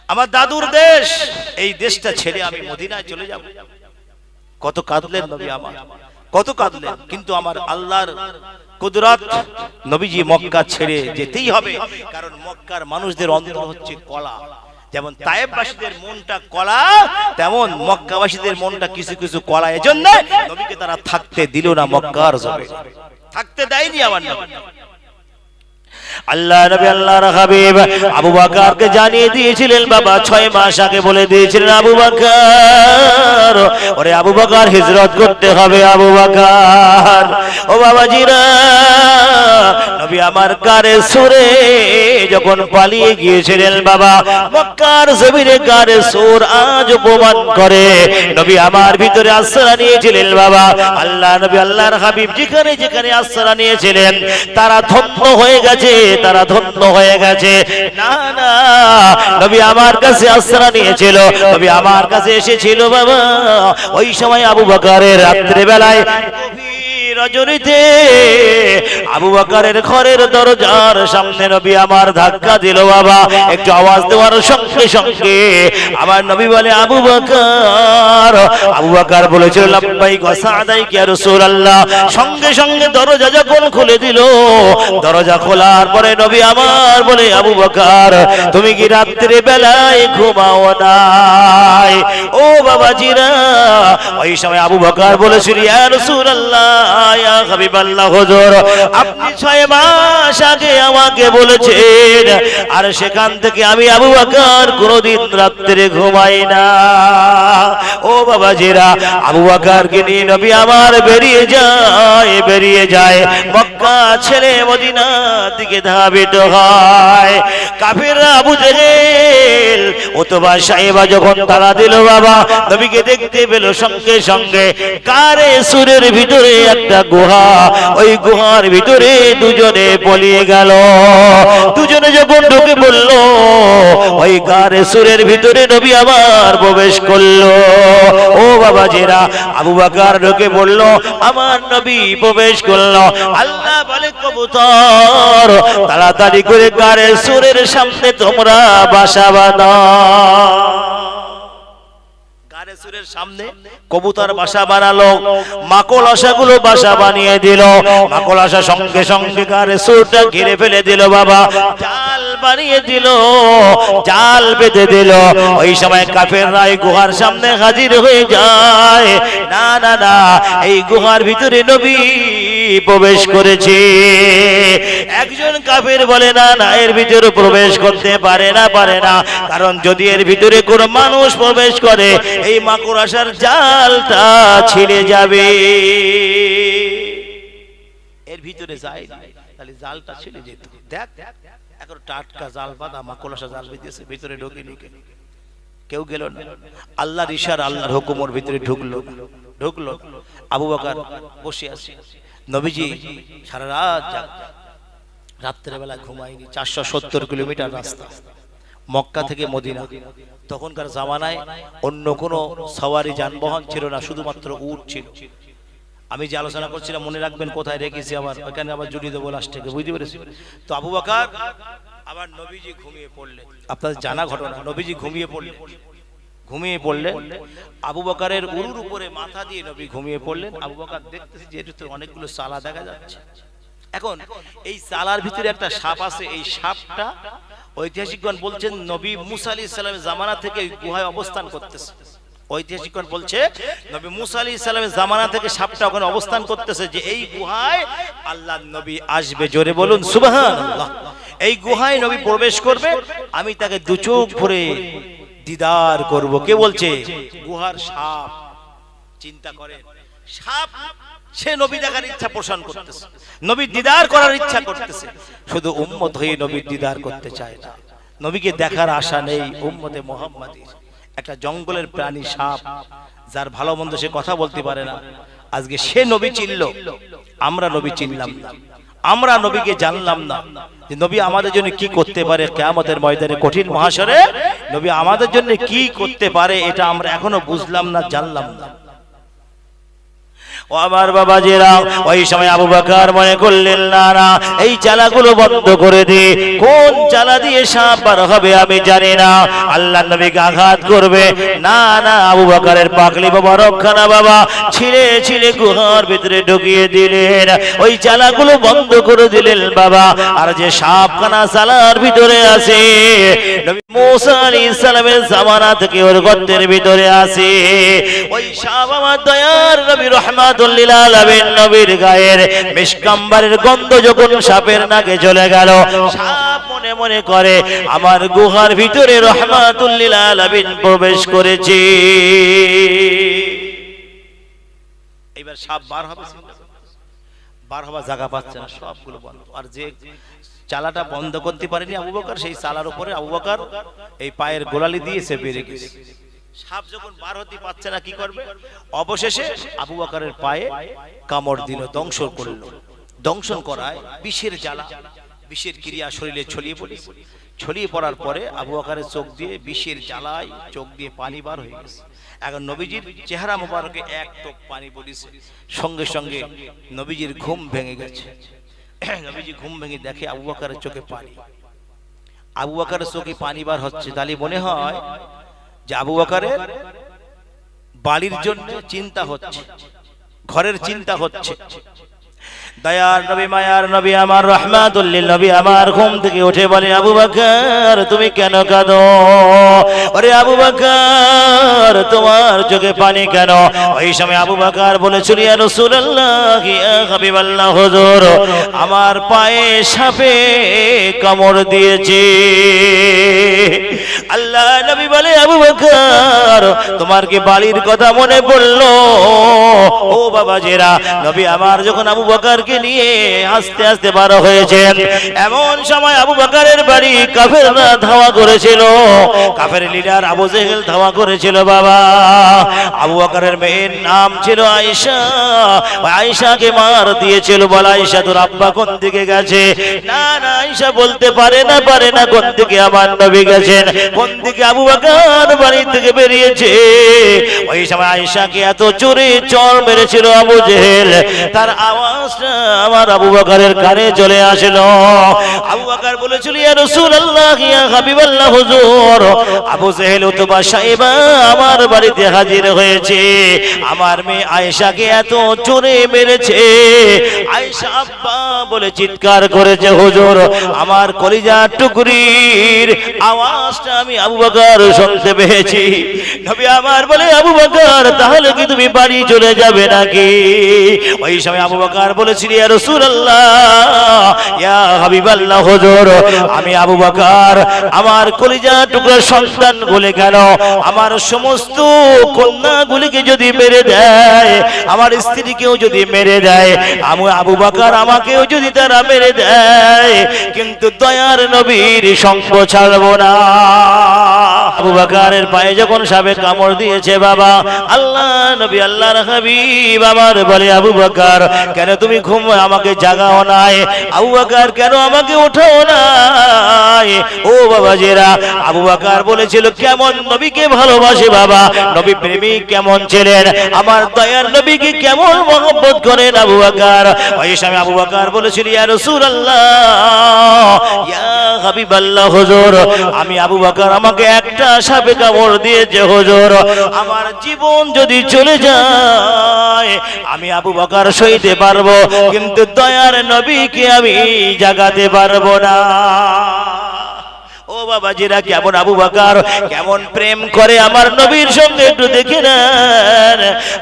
S1: আমার দাদুর দেশ, এই দেশটা ছেড়ে আমি মদিনায় চলে যাব। কত কাঁদলেন নবী আমার, কত কাঁদলেন। কিন্তু আমার আল্লাহর কুদরত, নবীজি মক্কা ছেড়ে যেতেই হবে, কারণ মক্কার মানুষদের অন্তর হচ্ছে কলা। যেমন তায়েববাসীদের মনটা কলা, তেমন মক্কাবাসীদের মনটা কিছু কিছু কলা। এজন্য নবীকে তারা থাকতে দিল না, মক্কার জমিনে থাকতে দেয়নি আমার নবী। আল্লাহ নবী, আল্লাহর হাবিব আবু বকরকে জানিয়ে দিয়েছিলেন বাবা, 6 মাস আগে বলে দিয়েছিলেন, আবু বকর, ওরে আবু বকর, হিজরত করতে হবে আবু বকর। ও বাবাজিরা, নবী আমার কারে সুরে যখন পালিয়ে গিয়েছিলেন বাবা, মক্কার জমিনে কারে সুর আজ অপমান করে। নবী আমার ভিতরে আশ্রয় নিয়েছিলেন বাবা। আল্লাহ নবী, আল্লাহর হাবিব যেখানে যেখানে আশ্রয় নিয়েছিলেন, তারা ধন্য হয়ে গেছে, তারা ধন্য হয়ে গেছে। না না, নবী আমার কাছে আশ্রয় নিয়েছিল, নবী আমার কাছে এসেছিল বাবা। ওই সময় আবু বকরের রাত্রে বেলায় রজনীতে আবু বকরের ঘরের দরজার সামনে নবী আমার ধাক্কা দিল বাবা। একটু আওয়াজ দেওয়ার সঙ্গে সঙ্গে আমার নবী বলে, আবু বকর। আবু বকর বলেছিল, লাব্বাইক ওয়া সা'দাইক ইয়া রাসূলুল্লাহ। সঙ্গে সঙ্গে দরজা যখন খুলে দিল, দরজা খোলার পরে নবী আমার বলে, আবু বকর, তুমি কি রাত্রে বেলায় ঘুমাও নাই? ও বাবাজিরা, ওই সময় আবু বকর বলেছিল, ইয়া রাসূলুল্লাহ, ইয়া হাবিবাল্লাহ, হুজুর, আপনি 6 মাস আগে আমাকে বলেছেন, আর সেখান থেকে আমি আবু বকর কোনদিন রাত্রে ঘুমাই না। ও বাবাজিরা, আবু বকরকে নিয়ে নবী আমার বেরিয়ে যায় মক্কা ছেড়ে মদিনার দিকে ধাবিত হয়। কাফেররা আবু জেহেল, উতবা, সাইবা যখন তাড়া দিল বাবা, নবীকে দেখতে পেল, সঙ্গে সঙ্গে কারে সুরের ভিতরে একটা গুহা, ওই গুহার ভিতরে দুজনে পলিয়ে গেল। দুজনে যখন ঢুকে পড়ল, ওই কারে সুরের ভিতরে নবী আমার প্রবেশ করলো। ও বাবাজিরা, আবু বকর ঢুকে পড়ল, আমার নবী প্রবেশ করলো। আল্লাহ বলে, কবুতর, তাড়াতাড়ি করে কারে সুরের সামনে তোমরা বাসা বাঁধো। রাসূলের সামনে কবুতর বাসা বানালো, মাকড় আশাগুলো বাসা বানিয়ে দিল। মাকড় আশা সঙ্গে সঙ্গে রাসূলটা ঘিরে ফেলে দিল বাবা, জাল বানিয়ে দিল, জাল বেঁধে দিল। ওই সময় কাফেররা এই গুহার সামনে হাজির হয়ে যায়। না না না, এই গুহার ভিতরে নবী প্রবেশ করেছে। একজন কাফের বলে না না, এর ভিতরে প্রবেশ করতে পারে না, কারণ যদি এর ভিতরে কোনো মানুষ প্রবেশ করে এই মাকড়সার জালটা ছিঁড়ে যাবে। এর ভিতরে যায় তাহলে জালটা ছিঁড়ে যেত। দেখ এখন টাটকা জাল বাঁধা, মাকড়সা জাল বেঁধেছে, ভিতরে ঢোকে ঢুকে কেউ গেল না। আল্লাহর ইশারা, আল্লাহর হুকুম ওর ভিতরে ঢুকলো। আবু বকর বসে আছে। নবীজি সারা রাত রাত্রের বেলা ঘুমায়নি। 470 কিলোমিটার রাস্তা মক্কা থেকে মদিনা। তখনকার জামানায় অন্য কোনো সওয়ারি যানবাহন ছিল না, শুধুমাত্র উট ছিল। আমি যে আলোচনা করছিলাম মনে রাখবেন, কোথায় রেখেছি আবার ওখানে আবার জুড়িয়ে দেবো লাস্টে, বুঝতে পেরেছি? তো আবু বকর আবার নবীজি ঘুমিয়ে পড়লেন। আপনাদের জানা ঘটনা, নবীজি ঘুমিয়ে পড়লেন। আবু বকরের উরুর উপরে মাথা দিয়ে নবী ঘুমিয়ে পড়লেন। আবু বকর দেখতেছি যে এর তো অনেকগুলো চালা দেখা যাচ্ছে। এখন এই চালার ভিতরে একটা সাপ আছে। এই সাপটা ঐতিহাসিকগণ বলছেন নবী মুসা আলাইহিস সালামের জামানা থেকে গুহায় অবস্থান করতেছে। ঐতিহাসিকগণ বলছে নবী মুসা আলাইহিস সালামের জামানা থেকে সাপটা ওখানে অবস্থান করতেছে, যে এই গুহায় আল্লাহর নবী আসবে। জোরে বলুন সুবহানাল্লাহ। এই গুহায় নবী প্রবেশ করবে, আমি তাকে দু চোখ ভরে দিদার করব। কে বলছে? গুহার সাপ। চিন্তা করেন, সাপ সে নবী দেখার ইচ্ছা পোষণ করতেছে, নবী দিদার করার ইচ্ছা করতেছে। শুধু উম্মত হয়ে নবীর দিদার করতে চায় না, নবীকে দেখার আশা নেই। উম্মতে মুহাম্মাদী একটা জঙ্গলের প্রাণী সাপ, যার ভালো মন্দ সে কথা বলতে পারে না। আজকে সে নবী চিনল, আমরা নবী চিনলাম না, আমরা নবীকে জানলাম না যে নবী আমাদের জন্য কি করতে পারে। কিয়ামতের ময়দানে কঠিন মহাশরে নবী আমাদের জন্য কি করতে পারে এটা আমরা এখনো বুঝলাম না, জানলাম না। ও আমার বাবাজিরা, ওই সময় আবু বকর মনে করলেন না না, এই চালাগুলো বন্ধ করে দে। কোন চালা দিয়ে সাপ বার হবে আমি জানি না, আল্লাহর নবীকে আঘাত করবে। না না, আবু বকরের পাগলি বাবা রক্ষানা বাবা ছিঁড়ে গুহার ভিতরে ঢুকিয়ে দিলেন। ওই চালাগুলো বন্ধ করে দিলেন বাবা। আর যে সাপখানা চালার ভিতরে আছে, নবী মুসা আলাইহিস সালামের জামানা থেকে ওর গর্তের ভিতরে আছে। ওই সাপ আমার দয়ার নবী রহমাতুল লিল আলামিন নবীর গায়ের মিশকাম্বারের গন্ধ যখন সাপের নাকে চলে গেল, সাপ মনে মনে করে আমার গুহার ভিতরে রহমাতুল লিল আলামিন প্রবেশ করেছে। এবার সাপ বার হবে, বার হওয়ার জায়গা পাচ্ছে না, সবগুলো বন্ধ। আর যে চালাটা বন্ধ করতে পারেনি আবু বকর, সেই চালার উপরে আবু বকর এই পায়ের গোড়ালি দিয়ে চেপে রেখেছে। সাপ যখন বার হতে পারছে না কি করবে, অবশেষে আবু বকরের পায়ে কামড় দিল, দংশন করলো। দংশন করায় বিষের জ্বালা, বিষের ক্রিয়া শরীরে ছড়িয়ে পড়ার পরে আবু বকরের চোখ দিয়ে বিষের জ্বালায় চোখ দিয়ে পানি বার হয়ে গেছে। এখন নবীজির চেহারা মোবারকে এক টোপ পানি পড়েছে, সঙ্গে সঙ্গে নবীজির ঘুম ভেঙে গেছে। নবীজি ঘুম ভেঙে দেখে আবু বকরের চোখে পানি, আবু বকরের চোখে পানি বার হচ্ছে। তাহলে মনে হয় যে আবু বকরের বাড়ির জন্য চিন্তা হচ্ছে, ঘরের চিন্তা হচ্ছে। দয়ার নবী মায়ার নবী আমার রহমাতুল লিল নবী আমার ঘুম থেকে উঠে বলে, আবু বকর তুমি কেন কাঁদো? আরে আবু বকর তোমার চোখে পানি কেন? ওই সময় আবু বকর বলেছিল, ইয়া রাসূলুল্লাহ ইয়া হাবিবাল্লাহ হুজুর, আমার পায়ে সাপে কামড় দিয়েছে। আল্লাহ নবী বলে, আবু বকর তোমার কি বাড়ির কথা মনে পড়লো? ও বাবাজিরা, নবী আমার যখন আবু বকরকে নিয়ে আস্তে আস্তে বার হয়েছেন, এমন সময় আবু বকরের বাড়ি কাফেররা ধাওয়া করেছিল। কাফের লিডার আবু জেহেল ধাওয়া করেছিল বাবা। আবু বকরের মেয়ের নাম ছিল আয়েশা, আয়েশাকে মার দিয়েছিল। বলা, আয়েশা তোর আব্বা কোন দিকে গেছে? না না, আয়েশা বলতে পারে না কোন দিকে আমার নবী গেছেন, কোন দিকে আবু বকর বাড়ি থেকে বেরিয়েছে। ওই সময় আয়েশাকে এত জোরে চড় মেরেছিল আবু জেহেল, তার আওয়াজটা আমার আবু বকরের কানে চলে আসলো। আবু বকর বলেছিল, ইয়া রাসূলুল্লাহ, ইয়া হাবিবাল্লাহ হুজুর, আবু জেহেল উতবা সাইবা আমার বাড়িতে হাজির হয়েছে, আমার মেয়ে আয়েশাকে এত জোরে মেরেছে। আয়েশা আব্বা বলে চিৎকার করেছে, হুজুর আমার কলিজার টুকরির আওয়াজটা আমি আবু বকর শুনতে পেয়েছি। নবী আমার বলে, আবু বকর তাহলে কি তুমি বাড়ি চলে যাবে নাকি? ওই সময় আবু বকর বলেছিল, ইয়া রাসূলুল্লাহ, ইয়া হাবিবাল্লাহ হুজুর, আমি আবু বকর আমার কলিজার টুকরার সন্তান বলে কেন আমার সমস্ত কন্যাগুলিকে যদি মেরে দেয়, আমার স্ত্রীকেও যদি মেরে দেয়, আমি আবু বকর আমাকেও যদি তারা মেরে দেয়, কিন্তু দয়ার নবীর সঙ্গ ছাড়ব না। আবু বকরের পায়ে যখন সাপে কামড় দিয়েছে বাবা, আল্লাহ নবী আল্লাহর হাবিব আমার বলে, আবু বকর কেন তুমি ঘুম আমাকে জাগাও নাই? আবু বকর কেন আমাকে ওঠাও নাই? ও বাবাজিরা, আবু বকর বলেছিল কেমন নবীকে ভালোবাসে বাবা, নবী প্রেমিক কেমন ছিলেন, আমার দয়ার নবীকে কেমন মহব্বত করেন আবু বকর। ওই সময় আবু বকর বলেছিল, ইয়া রাসূলুল্লাহ, ইয়া হাবিবাল্লাহ হুজুর, আমি আবু বকর আমাকে একটা সাপে কামড় দিয়েছে হুজুর, আমার জীবন যদি চলে যায় আমি আবু বকর সইতে পারবো, কিন্তু দয়ার নবীকে আমি জাগাতে পারবো না। ও বাবাজিরা, কেমন আবু বকর কেমন প্রেম করে আমার নবীর সঙ্গে একটু দেখে নেন।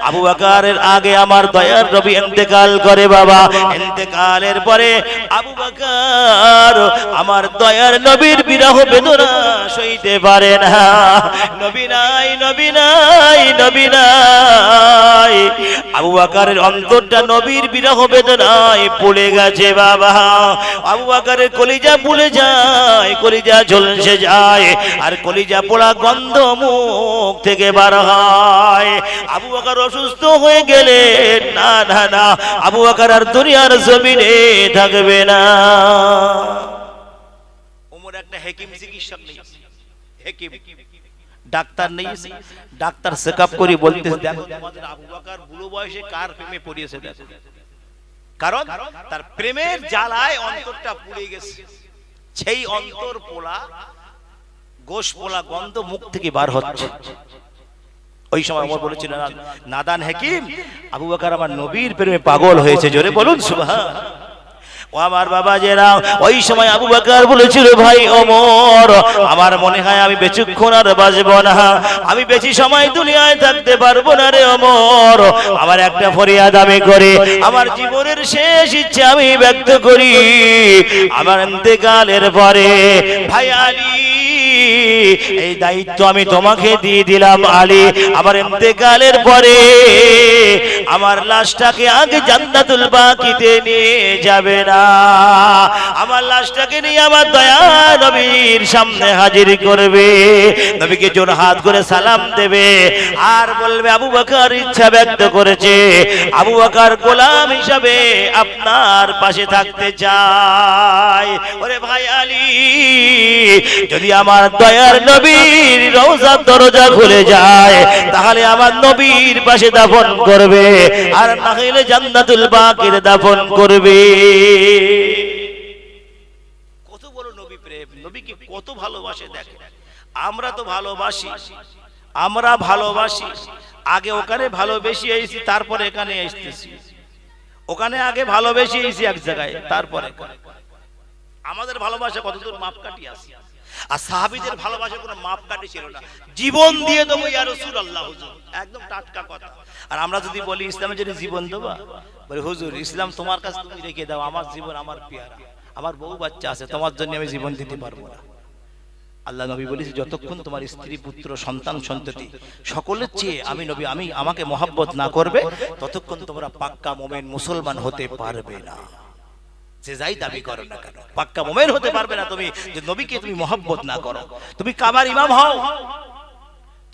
S1: আবু বকরের আগে আমার দয়ার নবী ইন্তেকাল করে বাবা, ইন্তেকালের পরে আবু বকর আমার দয়ার নবীর বিরহ বেদনা সইতে পারে না। নবী নাই, নবী নাই, নবী নাই। আবু বকরের অন্তরটা নবীর বিরহ বেদনায় পুড়ে গেছে বাবা। আবু বকরের কলিজা পুড়ে যায়, কলিজা ঝলসে যায়, আর কলিজা পোড়া গন্ধ মুখ থেকে বার হয়। আবু বকর অসুস্থ হয়ে গেলে না না না, আবু বকর আর দুনিয়ার জমিনে থাকবে না। ওমর একটা হেকিম চিকিৎসক নেই, হেকিম ডাক্তার নেই, ডাক্তার চেকআপ করে বলতে, দেখো তোমাদের আবু বকর বুড়ো বয়সে কার প্রেমে পড়িয়েছে দেখো, কারণ তার প্রেমের জ্বালায় অন্তরটা পুড়ে গেছে। সেই অন্তর পোলা, গোশ পোলা গন্ধ মুখ থেকে বার হচ্ছে। ওই সময় ওমর বলেছিল, নাদান হাকিম, আবু বকর আমার নবীর প্রেমে পাগল হয়েছে, জোরে বলুন সুবহান। ও আমার বাবাজেরা, ওই সময় আবু বকর বলেছিল, ভাই ওমর, আমার মনে হয় আমি বেশিক্ষণ আর বাঁচব না, আমি বেশি সময় দুনিয়ায় থাকতে পারবো না রে ওমর, আমার একটা ফরিয়াদ আমি করি, আমার জীবনের শেষ ইচ্ছা আমি ব্যক্ত করি, আমার ইন্তেকালের পরে ভাই আলী, এই দায়িত্ব আমি তোমাকে দিয়ে দিলাম আলী, আমার ইন্তেকালের পরে আমার লাশটাকে আগে জান্নাতুল বাকিতে নিয়ে যাবে না, আমার লাশটাকে নিয়ে আমার দয়া নবীর সামনে হাজির করবে, নবীকে জোর হাত করে সালাম দেবে, আর বলবে আবু বকর ইচ্ছা ব্যক্ত করেছে, আবু বকর গোলাম হিসাবে আপনার পাশে থাকতে চায়। ওরে ভাই আলী, যদি আমার দয়ার নবীর রওজার দরজা খুলে যায়, তাহলে আমার নবীর পাশে দাফন করবে, আর না হলে জান্নাতুল বাকির দাফন করবে। কত বড় নবী প্রেম, নবীকে কত ভালোবাসে দেখে। আমরা তো ভালোবাসি, আমরা ভালোবাসি, আগে ওখানে ভালোবেসে এসেছি, তারপরে এখানে এসেছি, ওখানে আগে ভালোবেসে এসেছি এক জায়গায়, তারপরে আমাদের ভালোবাসা কতদূর মাপকাঠি আছে। আর সাহাবীদের ভালোবাসা কোনো মাপকাঠি ছিল না, জীবন দিয়ে দেবো ইয়া রাসূলুল্লাহ, হুজুর একদম টাটকা কথা। আর আমরা যদি বলি ইসলামের জন্য জীবন দেবা, বলে হুজুর ইসলাম তোমার কাছে তুমি রেখে দাও, আমার জীবন আমার পেয়ারা, আমার বউ বাচ্চা আছে, তোমার জন্য আমি জীবন দিতে পারবো না। আল্লাহ নবী বলেছে, যতক্ষণ তোমার স্ত্রী পুত্র সন্তান সন্ততি সকলের চেয়ে আমি নবী আমি আমাকে মহব্বত না করবে, ততক্ষণ তোমরা পাক্কা মুমিন মুসলমান হতে পারবে না। যে যাই দাবি করো না কেন, পাক্কা মুমিন হতে পারবে না তুমি যে নবীকে তুমি মহব্বত না করো। তুমি কাবার ইমাম হও,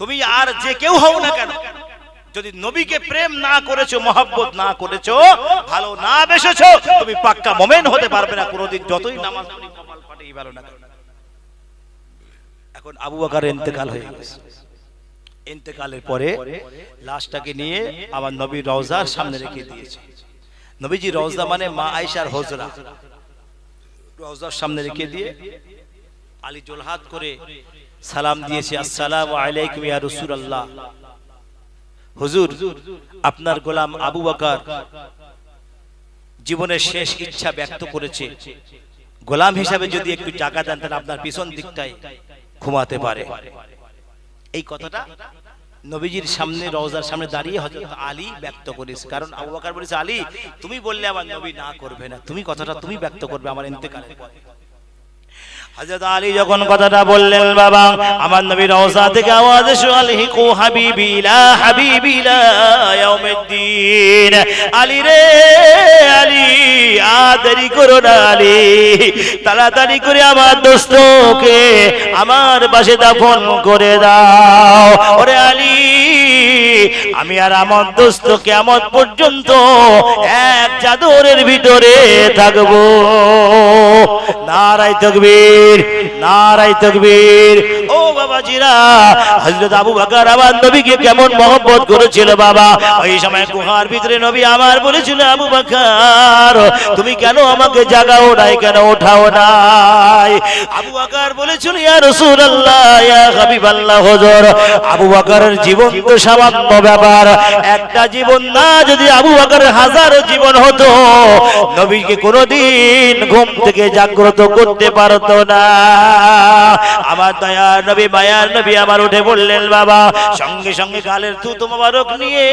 S1: তুমি আর যে কেউ হও না কেন, যদি নবীকে প্রেম না করেছো, মহব্বত না করেছো, ভালো না বেসেছো, তুমি পাক্কা মুমিন হতে পারবে না কোনোদিন, যতই নামাজ পড়ি কপাল ফাটেই ভালো না। এখন আবু বকরের ইন্তেকাল হয়ে গেছে, ইন্তেকালের পরে লাশটাকে নিয়ে আমার নবী রওজার সামনে রেখে দিয়েছে। নবীজি রওজা মানে মা আয়েশার হুজরা, রওজার সামনে রেখে দিয়ে আলী জোলহাত করে সালাম দিয়েছে, আসসালামু আলাইকুম ইয়া রাসূলুল্লাহ। হুজুর, আপনার গোলাম আবু বকর জীবনের শেষ ইচ্ছা ব্যক্ত করেছে, গোলাম হিসাবে যদি একটু টাকা দেন তাহলে আপনার পিছন দিকটায় ঘুমাতে পারে। এই কথাটা নবীজির সামনে রওজার সামনে দাঁড়িয়ে হযরত আলী ব্যক্ত করেছে। কারণ আবু বকর বলেছে, আলী তুমি বললে আমার নবী না করবে না, তুমি কথাটা তুমি ব্যক্ত করবে আমার ইন্তেকালের পরে। হযরত আলী যখন কথাটা বললেন, বাবা আমার নবী রওজা থেকে আওয়াজ এসে আলহিকু হাবিবি ইলা হাবিবি ইলা ইয়াউমিদ্দিন। আলী রে আলী, দেরি করো না আলী, তাড়াতাড়ি করে আমার দোস্তকে আমার পাশে দাফন করে দাও। ওরে আলী, আমি আর আমার দোস্ত কিয়ামত পর্যন্ত এক চাদরের ভিতরে থাকবো। নারায়ে তাকবীর, নারায়ে তাকবীর। ও বাবাজিরা, হযরত আবু বকর আমার নবীকে কেমন মহব্বত করেছিল বাবা। ওই সময় গুহার ভিতরে নবী আমার বলেছিল, আবু বকর তুমি কেন আমাকে জাগাও নাই, কেন ওঠাও নাই? আবু বকর বলেছিল, ইয়া রাসূলুল্লাহ ইয়া হাবিবাল্লাহ হুজুর, আবু বকরের জীবন তো সামান্য ব্যাপার, একটা জীবন না, যদি আবু বকরের হাজারো জীবন হতো নবীকে কোনোদিন ঘুম থেকে জাগ্রত করতে পারতো না। আমার দয়ার নবী মায়ার নবী আমার উঠে বললেন বাবা, সঙ্গে সঙ্গে গালের থুতু মোবারক নিয়ে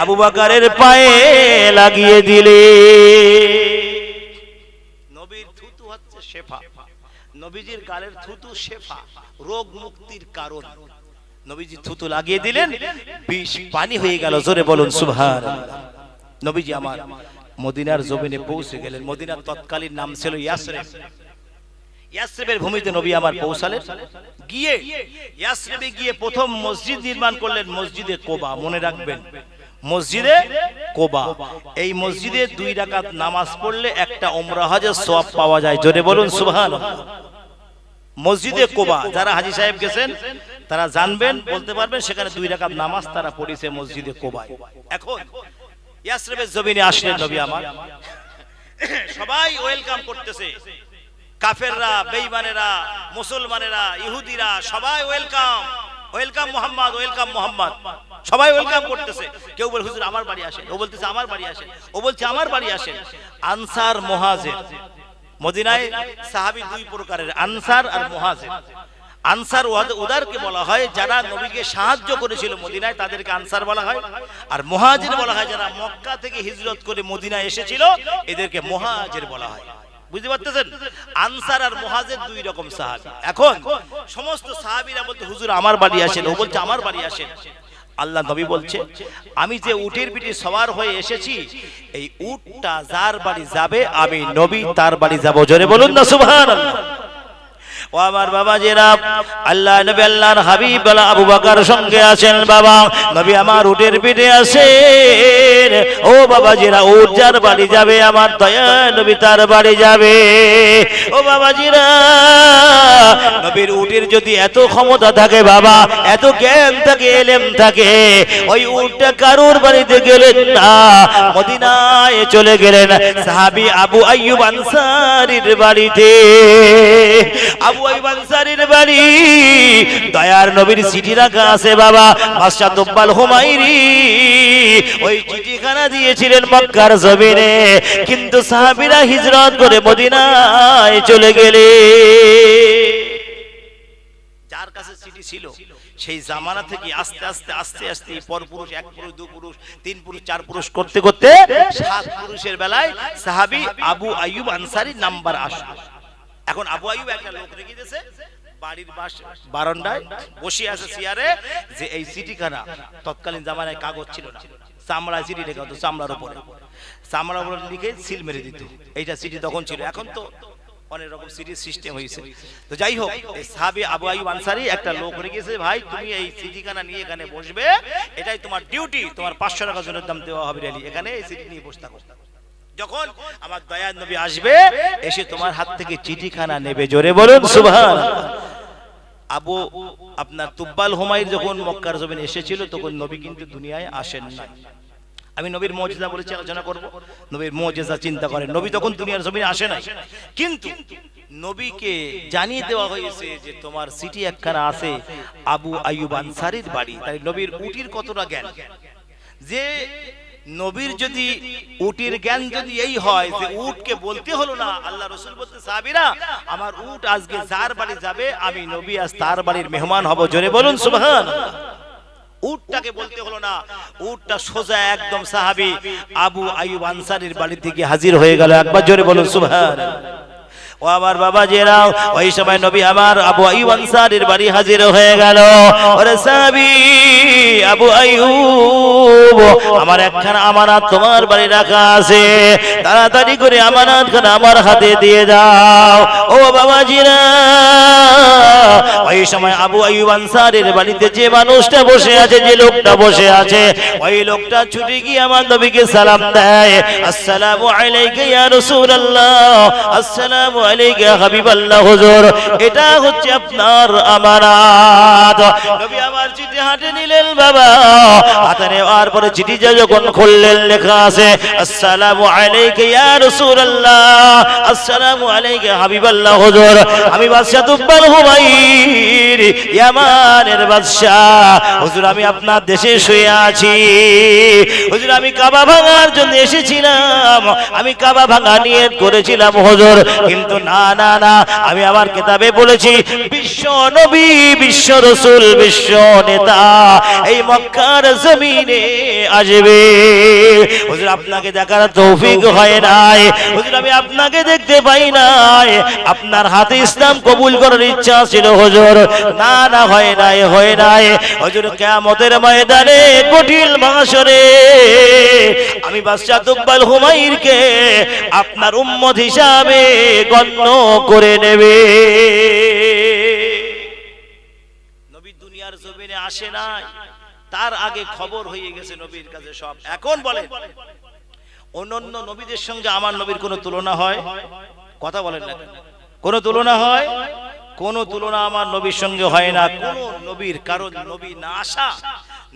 S1: আবু বকরের পায়ে লাগিয়ে দিলে। নবীর থুতু হচ্ছে শেফা, নবীজির গালের থুতু শেফা, রোগ মুক্তির কারণ। নবীজি থুতু লাগিয়ে দিলেন, বিষ পানি হয়ে গেল। জোরে বলুন সুবহানাল্লাহ। নবীজি আমার মদিনার জমিনে পৌঁছে গেলেন। মদিনার তৎকালীন নাম ছিল ইয়াসরিব। ইয়াসরিবের ভূমিতে নবী আমার পৌঁছালেন। গিয়ে ইয়াসরিবে গিয়ে প্রথম মসজিদ নির্মাণ করলেন, মসজিদে কোবা। মনে রাখবেন, মসজিদে কোবা। এই মসজিদে 2 রাকাত নামাজ পড়লে একটা উমরা হজের সওয়াব পাওয়া যায়। জোরে বলুন সুবহানাল্লাহ। মসজিদে কোবা যারা হাজী সাহেব গেছেন তারা জানবেন, বলতে পারবেন, সেখানে 2 রাকাত নামাজ তারা পড়েছে মসজিদে কোবায়। এখন ইয়াসরিবের জমিনে আসলেন নবী আমার, সবাই ওয়েলকাম করতেছে, কাফেররা, বেঈমানেরা, মুসলমানেরা, ইহুদিরা সবাই welcome, welcome Muhammad, welcome Muhammad, সবাই ওয়েলকাম করতেছে। কেউ বলে হুজুর আমার বাড়ি আসেন, ও বলতেছে আমার বাড়ি আসেন, ও বলছে আমার বাড়ি আসেন। আনসার মুহাজির, মদিনায় সাহাবী 2 প্রকারের, আনসার আর মুহাজির। আনসার ওদেরকে বলা হয় যারা নবীকে সাহায্য করেছিল মদিনায়, তাদেরকে আনসার বলা হয়। আর মুহাজির বলা হয় যারা মক্কা থেকে হিজরত করে মদিনায় এসেছিল, এদেরকে মুহাজির বলা হয়। বুঝতে পারতেছেন? আনসার আর মুহাজির 2 রকম সাহাবী। এখন সমস্ত সাহাবীরা বলতে হুজুর আমার বাড়ি আসেন, ও বলছে আমার বাড়ি আসেন। আল্লাহ নবী বলছে, আমি যে উটের পিঠে সওয়ার হয়ে এসেছি, এই উটটা যার বাড়ি যাবে আমি নবী তার বাড়ি যাব। জোরে বলুন না সুবহানাল্লাহ। ও আমার বাবাজিরা, আল্লাহ নবী আল্লাহর হাবিব বলা আবু বকর সঙ্গে আছেন বাবা। নবী আমার উটের পিঠে আছেন। ও বাবাজিরা, উট যার বাড়ি যাবে আমার দয়া নবী তার বাড়ি যাবে। ও বাবাজিরা, নবীর উটের যদি এত ক্ষমতা থাকে বাবা, এত জ্ঞান থাকে, এলেম থাকে, ওই উটটা কারুর বাড়িতে গেলেন না, মদিনায় চলে গেলেন সাহাবী আবু আইয়ুব আনসারীর বাড়িতে। আবু আইয়ুব আনসারীর বাড়ি, দয়ার নবীর চিঠি রাখা আছে বাবা। বাদশা তুব্বাল হুমায়রি ওই চিঠিখানা দিয়েছিলেন মক্কার জমিনে, কিন্তু সাহাবীরা হিজরত করে মদিনায় চলে গেলে। যার কাছে চিঠি ছিল সেই জামানা থেকে আস্তে আস্তে আস্তে আস্তে পরপুরুষ, 1 পুরুষ, 2 পুরুষ, 3 পুরুষ, 4 পুরুষ করতে করতে 7 পুরুষের বেলায় সাহাবী আবু আইয়ুব আনসারী নাম্বার আসলো। এখন আবু আইয়ুব একটা লোক রেখে দিয়েছে বাড়ির বারান্দায় বসে আছে চেয়ারে, যে এই চিঠিখানা, তৎকালীন জামানায় কাগজ ছিল না, চামড়া চিঠি লেখা হতো, চামড়ার উপরে, চামড়ার উপরে লিখে সিল মেরে দিত। এইটা চিঠি তখন ছিল, এখন তো অনেক রকম চিঠির সিস্টেম হয়েছে। তো যাই হোক, এই সাহাবী আবু আইয়ুব আনসারী একটা লোক রেখেছে, ভাই তুমি এই চিঠিখানা নিয়ে এখানে বসবে, এটাই তোমার ডিউটি, তোমার 500 টাকা জনের দাম দেওয়া হবে, এখানে এই চিঠি নিয়ে বসে থাকো। যখন আমার দয়ার নবী আসবে, এসে তোমার হাত থেকে চিঠিখানা নেবে। জোরে বলুন সুবহানাল্লাহ। আবু আপনার তুব্বাল হুমায়র যখন মক্কার জমিনে এসেছিল তখন নবী কিন্তু দুনিয়ায় আসেন নাই। আমি নবীর মুজিজা বলেছি, আলোচনা করব। নবীর মুজিজা চিন্তা করেন, নবী তখন দুনিয়ার জমিনে আসে নাই, কিন্তু নবীকে জানিয়ে দেওয়া হয়েছে যে তোমার সিটি একখানা আছে আবু আইয়ুব আনসারীর বাড়ি। তাই নবীর উটির কতটা জ্ঞান, যে নবীর যদি উটের জ্ঞান যদি এই হয় যে উটকে বলতে হলো না, আল্লাহ রাসূল বলতে সাহাবীরা আমার উট আজকে যার বাড়ি যাবে আমি নবী আজ তার বাড়ির মেহমান হব। জোরে বলুন সুবহানাল্লাহ। উটটাকে বলতে হলো না, উটটা সোজা একদম সাহাবী আবু আইয়ুব আনসারীর বাড়িতে গিয়ে হাজির হয়ে গেল। একবার জোরে বলুন সুবহানাল্লাহ। ও আমার বাবাজিরা, ওই সময় নবী আমার আবু আইয়ুব আনসারীর বাড়ি হাজির হয়ে গেল। ওরে সাহাবী আবু আইয়ুব, আমার একখানা আমানত তোমার বাড়ি রাখা আছে, তাড়াতাড়ি করে আমানতখানা আমার হাতে দিয়ে দাও। ও বাবাজিরা, ওই সময় আবু আইয়ুব আনসারীর বাড়িতে যে মানুষটা বসে আছে, যে লোকটা বসে আছে, ওই লোকটা ছুটে গিয়ে আমার নবীকে সালাম দেয়, আসসালামু আলাইকা ইয়া রাসূলুল্লাহ, আসসালামু আলাইকা হাবিবাল্লাহ হুজুর, এটা হচ্ছে আপনার আমানত। নবী আমার চিঠি হাতে নিলেন বাবা, হাতে নেওয়ার পরে চিঠিটা যখন খুললেন লেখা আছে আসসালামু আলাইকা ইয়া রাসূলুল্লাহ, আসসালামু আলাইকা হাবিবাল্লাহ হুজুর, আমি বাদশা তুব্বাল হুমায়র, ইয়ামানের বাদশা হুজুর, আমি আপনার দেশে শুয়ে আছি হুজুর, আমি কাবা ভাঙার জন্য এসেছিলাম, আমি কাবা ভাঙা নিয়ত করেছিলাম হুজুর, কিন্তু না না না, আমি আমার কিতাবে বলেছি বিশ্ব নবী, বিশ্ব রাসূল, বিশ্ব নেতা এই মক্কার জমিনে আসবে হুজুর, আপনাকে দেখার তৌফিক হয় নাই হুজুর, আমি আপনাকে দেখতে পাই নাই, আপনার হাতে ইসলাম কবুল করার ইচ্ছা ছিল হুজুর, না না হয় নাই, হয় নাই হুজুর, কিয়ামতের ময়দানে কঠিন মাহশরে আমি বাদশা তুব্বাল হুমায়রকে আপনার উম্মত হিসাবে গণ্য করে নেবে। নবী দুনিয়ার জমিনে আসে নাই, তার আগে খবর হয়ে গেছে নবীর কাছে সব। এখন বলেন অন্যান্য নবীদের সঙ্গে আমার নবীর কোনো তুলনা হয়? কথা বলেন না, কোনো তুলনা হয়? কোনো তুলনা আমার নবীর সঙ্গে হয় না কোন নবীর, কারণ নবী না আসা,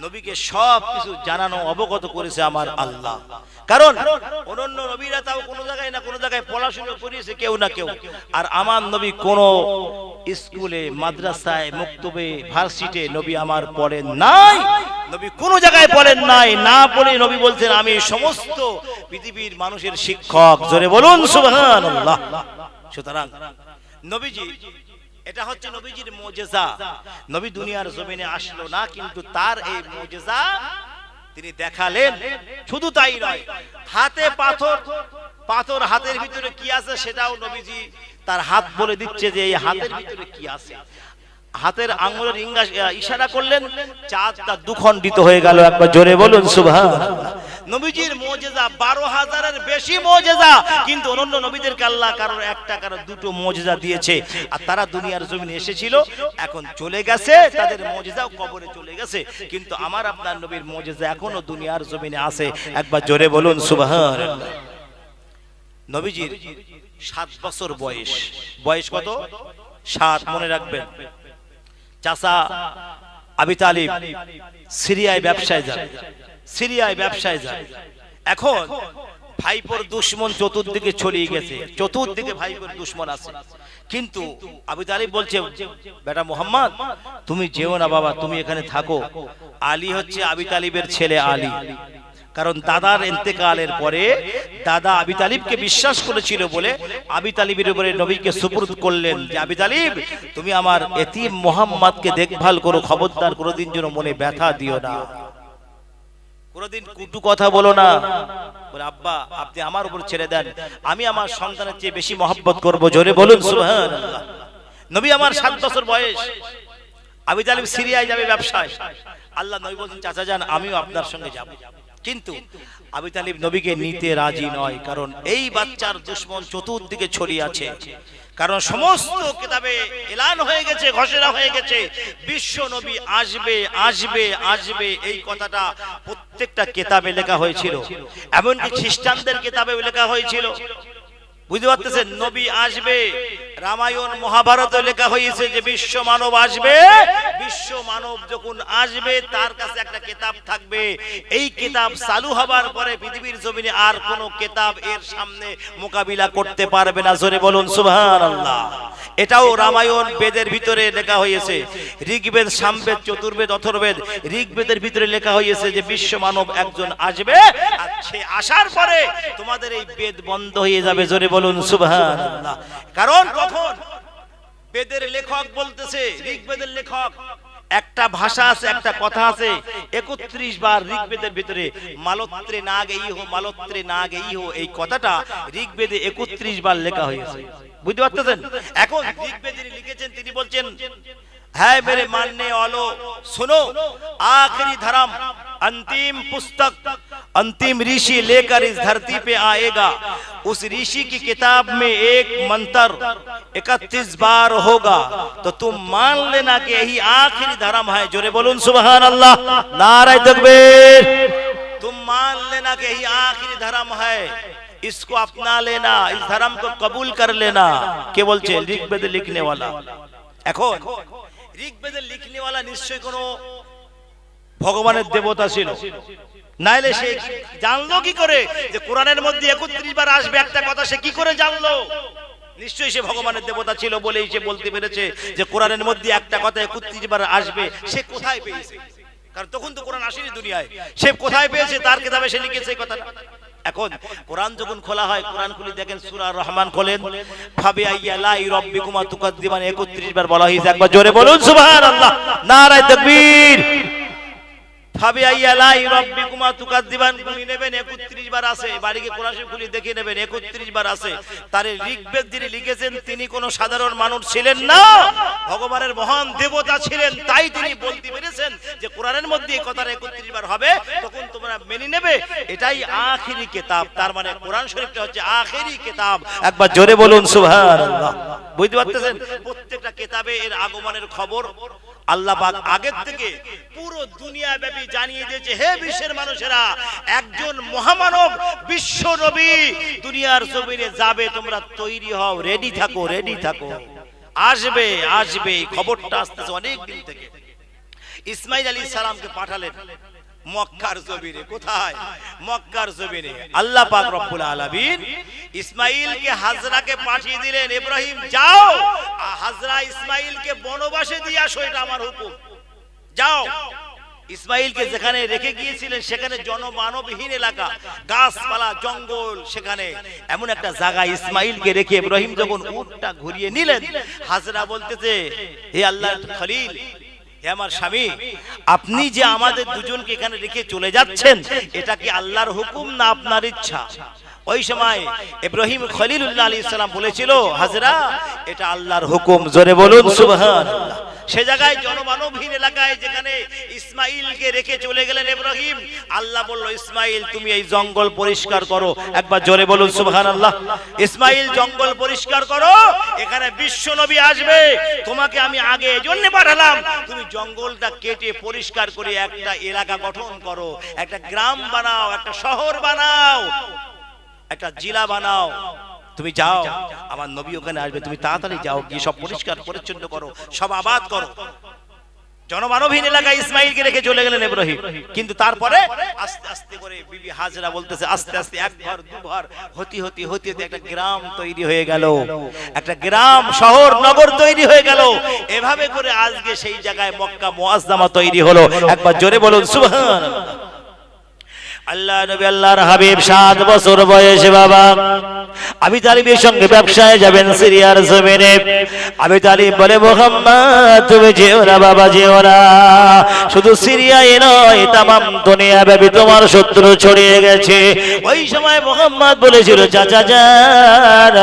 S1: নবীকে সব কিছু জানানো অবগত করেছে আমার আল্লাহ। কারণ অন্যান্য নবীরা তাও কোনো জায়গায় না কোনো জায়গায় পড়াশোনা করেছে কেউ না কেউ, আর আমার নবী কোন স্কুলে, মাদ্রাসায়, মক্তবে, ভার্সিটিতে নবী আমার পড়েন নাই, নবী কোন জায়গায় পড়েন নাই, না পড়ে নবী বলছেন আমি সমস্ত পৃথিবীর মানুষের শিক্ষক। জোরে বলুন সুবহানাল্লাহ। সুতরাং নবীজি, এটা হচ্ছে নবীজির মুজিজা। নবী দুনিয়ার জমিনে আসলো না, কিন্তু তার এই মুজিজা তিনি দেখালেন। শুধু তাই নয়, হাতে পাথর, পাথর হাতের ভিতরে কি আছে সেটাও নবীজি তার হাত বলে দিচ্ছে যে এই হাতের ভিতরে কি আছে। হাতের আঙ্গুলের ইশারা করলেন, চাঁদটা দুখণ্ডিত হয়ে গেল। একবার জোরে বলুন সুবহানাল্লাহ। নবীজির মুজিজা 12,000-এর বেশি মুজিজা, কিন্তু অন্যান্য নবীদেরকে আল্লাহ কারোর একটা, কারোর দুটো মুজিজা দিয়েছে, আর তারা দুনিয়ার জমিনে এসেছিল, এখন চলে গেছে, তাদের মুজিজাও কবরে চলে গেছে, কিন্তু আমার আপনার নবীর মুজিজা এখনো দুনিয়ার জমিনে আছে। একবার জোরে বলুন সুবহানাল্লাহ। নবীজির 7 বছর বয়স। বয়স কত? 7। মনে রাখবেন, চাচা আবু তালিব সিরিয়ায় ব্যবসায় যান, সিরিয়ায় ব্যবসায় যান। এখন ভাইপোর দুশমন চতুর্দিকে ছড়িয়ে গেছে, চতুর্দিকে ভাইপোর দুশমন আছে, কিন্তু আবু তালিব বলছে বেটা মুহাম্মদ তুমি যেও না বাবা, তুমি এখানে থাকো। আলী হচ্ছে আবু তালিবের ছেলে আলী, কারণ দাদার ইন্তেকালের পরে দাদা আবু তালিবকে বিশ্বাস করেছিল বলে আবু তালিবের উপরে নবীকে সুপুরত করলেন যে আবু তালিব তুমি আমার এতিম মুহাম্মদকে দেখভাল করো, খবরদার কোনোদিন যেন মনে ব্যথা দিও না, কোনোদিন কুটু কথা বলো না। বলে আব্বা আপনি আমার উপর ছেড়ে দেন, আমি আমার সন্তানের চেয়ে বেশি মহব্বত করব। জোরে বলুন সুবহানাল্লাহ। নবী আমার 7 বছর বয়স, আবু তালিব সিরিয়ায় যাবে ব্যবসায়। আল্লাহ নবী বলেন চাচা যান, আমিও আপনার সঙ্গে যাব। কিন্তু আবু তালিব নবীকে নিতে রাজি নয়, কারণ এই বাচ্চার দুশমন চতুর্দিকে ছড়িয়ে আছে। কারণ সমস্ত কিতাবে এলান হয়ে গেছে, ঘোষণা হয়ে গেছে বিশ্ব নবী আসবে, আসবে, আসবে। এই কথাটা প্রত্যেকটা কিতাবে লেখা হয়েছিল, এমনকি খ্রিস্টানদের কিতাবে লেখা হয়েছিল। বুঝতে পারতেছেন, নবী আসবে, রামায়ণ মহাভারতে লেখা হয়েছে যে বিশ্ব মানব আসবে, বিশ্ব মানব যখন আসবে তার কাছে একটা কিতাব থাকবে, এই কিতাব চালু হবার পরে পৃথিবীর জমিনে আর কোনো কিতাব এর সামনে মোকাবিলা করতে পারবে না। জোরে বলুন সুবহানাল্লাহ। এটাও রামায়ণ বেদের ভিতরে লেখা হয়েছে, ঋগ্বেদ, সামবেদ, চতুর্বেদ, অথর্বেদ, ঋগ্বেদের ভিতরে লেখা হয়েছে যে বিশ্ব মানব একজন আসবে, আর সে আসার পরে তোমাদের এই বেদ বন্ধ হয়ে যাবে। জোরে বলুন সুবহানাল্লাহ। কারণ কখন বেদের লেখক বলতেছে, ঋগ্বেদের লেখক, একটা ভাষা আছে, একটা কথা আছে, 31 বার ঋগ্বেদের ভিতরে মালত্রে না গেই হো, মালত্রে না গেই হো, এই কথাটা ঋগ্বেদে 31 বার লেখা হয়েছে। বুঝতে পারতেছেন? এখন ঋগ্বেদে লিখেছেন, তিনি বলছেন, है मेरे मानने वालों सुनो, आखिरी धर्म, अंतिम पुस्तक, अंतिम ऋषि लेकर इस धरती पे आएगा। उस ऋषि की किताब में एक मंत्र 31 बार होगा, तो तुम मान लेना कि यही आखिरी धर्म है। जोरे बोलूं सुभान अल्लाह, नारे तकबीर। तुम मान लेना कि यही आखिरी धर्म है, इसको अपना लेना, इस धर्म को कबूल कर लेना। के बोलছে ঋগ্বেদে লিখনে वाला। এখন ঋগ্বেদের লিখনেওয়ালা নিশ্চয় কোন ভগবানের দেবতা ছিল, নাইলে সে জানলো কি করে যে কোরআনের মধ্যে 31 বার আসবে একটা কথা, সে কি করে জানলো? নিশ্চয়ই সে ভগবানের দেবতা ছিল বলেই সে বলতে পেরেছে যে কোরআনের মধ্যে একটা কথা 31 বার আসবে। সে কোথায় পেয়েছে? কারণ তখন তো কোরআন আসেনি দুনিয়ায়, সে কোথায় পেয়েছে? তার কিতাবে সে লিখেছে এই কথাটা। এখন কোরআন যখন খোলা হয়, কোরআন খুলে দেখেন সূরা রহমান খোলেন, ফাবি আইয়া লাই রাব্বিকুমা তুকাদ্দিমান 31 বার বলা হয়েছে। একবার জোরে বলুন সুবহানাল্লাহ, নারে তাকবীর। ফাবি আইয়া লাই রাব্বিকুমা তুকাদ্দিমান খুলে নেবেন, 31 বার আছে। বাড়িতে কোরআন শরীফ খুলে দেখে নেবেন, 31 বার আছে। তার ঋগ্বেদ যিনি লিখেছেন তিনি কোনো সাধারণ মানুষ ছিলেন না, ভগবানের মহান দেবতা ছিলেন। তাই তিনি বলতে পেরেছেন যে কোরআনের মধ্যে এই কথাটা 31 বার হবে, তখন তোমরা মেনে নেবে এটাই আখিরি কিতাব। তার মানে কোরআন শরীফটা হচ্ছে আখিরি কিতাব। একবার জোরে বলুন সুবহানাল্লাহ। বুঝতে পারতেছেন? প্রত্যেকটা কিতাবে এর আগমনের খবর আল্লাহ পাক আগের থেকে পুরো দুনিয়া ব্যাপী জানিয়ে দিয়েছে, হে বিশ্বের মানুষেরা, একজন মহামানব বিশ্ব নবী দুনিয়ার জমিনে যাবে, তোমরা তৈরি হও, রেডি থাকো, রেডি থাকো, আসবে, আসবে। খবরটা আসতেছে অনেক দিন থেকে। ইসমাইল আলাইহিস সালামকে পাঠালেন মক্কার জমিনে। কোথায়? মক্কার জমিনে। আল্লাহ পাক রব্বুল আলামিন ইসমাইলকে হাজরাকে পাঠিয়ে দিলেন, ইব্রাহিম যাও, হাজরা ইসমাইলকে বনবাসে দিয়ে আসো, এটা আমার হুকুম। যাও। ইসমাইলকে যেখানে রেখে গিয়েছিলেন সেখানে জনমানবহীন এলাকা, গাছপালা, জঙ্গল, সেখানে এমন একটা জায়গা ইসমাইলকে রেখে ইব্রাহিম যখন উটটা ঘুরিয়ে নিলেন, হাজরা বলতেছে, হে আল্লাহর খলিল, হে আমার স্বামী, আপনি যে আমাদের দুজনকে এখানে রেখে চলে যাচ্ছেন, এটা কি আল্লাহর হুকুম না আপনার ইচ্ছা? ওই সময় ইব্রাহিম খলিলুল্লাহ আলাইহিস সালাম বলেছিল, হাজরা, এটা আল্লাহর হুকুম। জোরে বলুন সুবহানাল্লাহ। সে জায়গায় জনমানবহীন এলাকায় যেখানে ইসমাইলকে রেখে চলে গেলেন ইব্রাহিম, আল্লাহ বলল, ইসমাইল তুমি এই জঙ্গল পরিষ্কার করো। একবার জোরে বলুন সুবহানাল্লাহ। ইসমাইল জঙ্গল পরিষ্কার করো, এখানে বিশ্ব নবী আসবে, তোমাকে আমি আগে এজন্য পাঠালাম, তুমি জঙ্গলটা কেটে পরিষ্কার করে একটা এলাকা গঠন করো, একটা গ্রাম বানাও, একটা শহর বানাও, একটা জেলা বানাও। তুমি যাও, আমার নবী ওখানে আসবে, তুমি তাড়াতাড়ি যাও, গিয়ে সব পরিষ্কার পরিচ্ছন্ন করো, সব আবাদ করো। জনমানবহীন এলাকায় ইসমাইলকে রেখে চলে গেলেন ইব্রাহিম। কিন্তু তারপরে আস্তে আস্তে করে বিবি হাজরা বলতেছে, আস্তে আস্তে এক ঘর দু ঘর হতে হতে হতে হতে একটা গ্রাম তৈরি হয়ে গেল, একটা গ্রাম, শহর, নগর তৈরি হয়ে গেল। এভাবে করে আজকে সেই জায়গায় মক্কা মুআজ্জামা তৈরি হলো। একবার জোরে বলুন সুবহানাল্লাহ। আল্লাহ নবী আল্লাহর হাবিব 7 বছর বয়সে বাবা আবু তালিবের সঙ্গে ব্যবসায় যাবেন সিরিয়ার জমিনে। আবু তালিব বলে, মুহাম্মদ তুমি যেও না বাবা, যেও না, শুধু সিরিয়ায় নয়, তামাম দুনিয়া ব্যাপী তোমার শত্রু ছড়িয়ে গেছে। ওই সময় মুহাম্মদ বলেছিল, চাচা যান,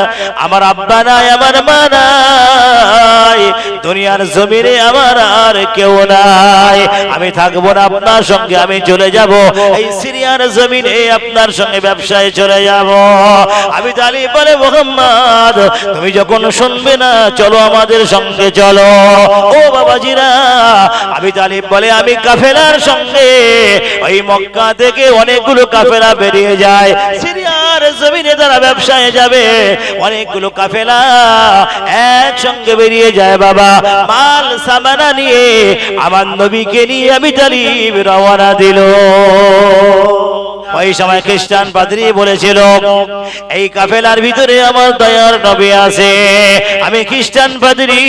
S1: আমার আব্বা নাই, আমার মা নাই, দুনিয়ার জমিনে আমার আর কেউ নাই, আমি থাকবো না আপনার সঙ্গে, আমি চলে যাব এই সিরিয়ার দুনিয়ার জমিনে আপনার সঙ্গে ব্যবসায় চলে যাব। আবু তালিব বলে মুহাম্মদ তুমি যখন শুনবে না চলো আমাদের সঙ্গে চলো। ও বাবাজিরা, আবু তালিব বলে আমি কাফেলার সঙ্গে, ওই মক্কা থেকে অনেকগুলো কাফেলা বেরিয়ে যায়, সিরিয়ার জমিনে তারা ব্যবসায় যাবে, অনেকগুলো কাফেলা একসঙ্গে বেরিয়ে যায় বাবা, মাল সামানা নিয়ে আমার নবীকে নিয়ে আবু তালিব রওনা দিল। ওই সময় খ্রিস্টান পাদ্রী বলেছিল এই কাফেলার ভিতরে আমার দয়ার নবী আছে। আমি খ্রিস্টান পাদ্রী,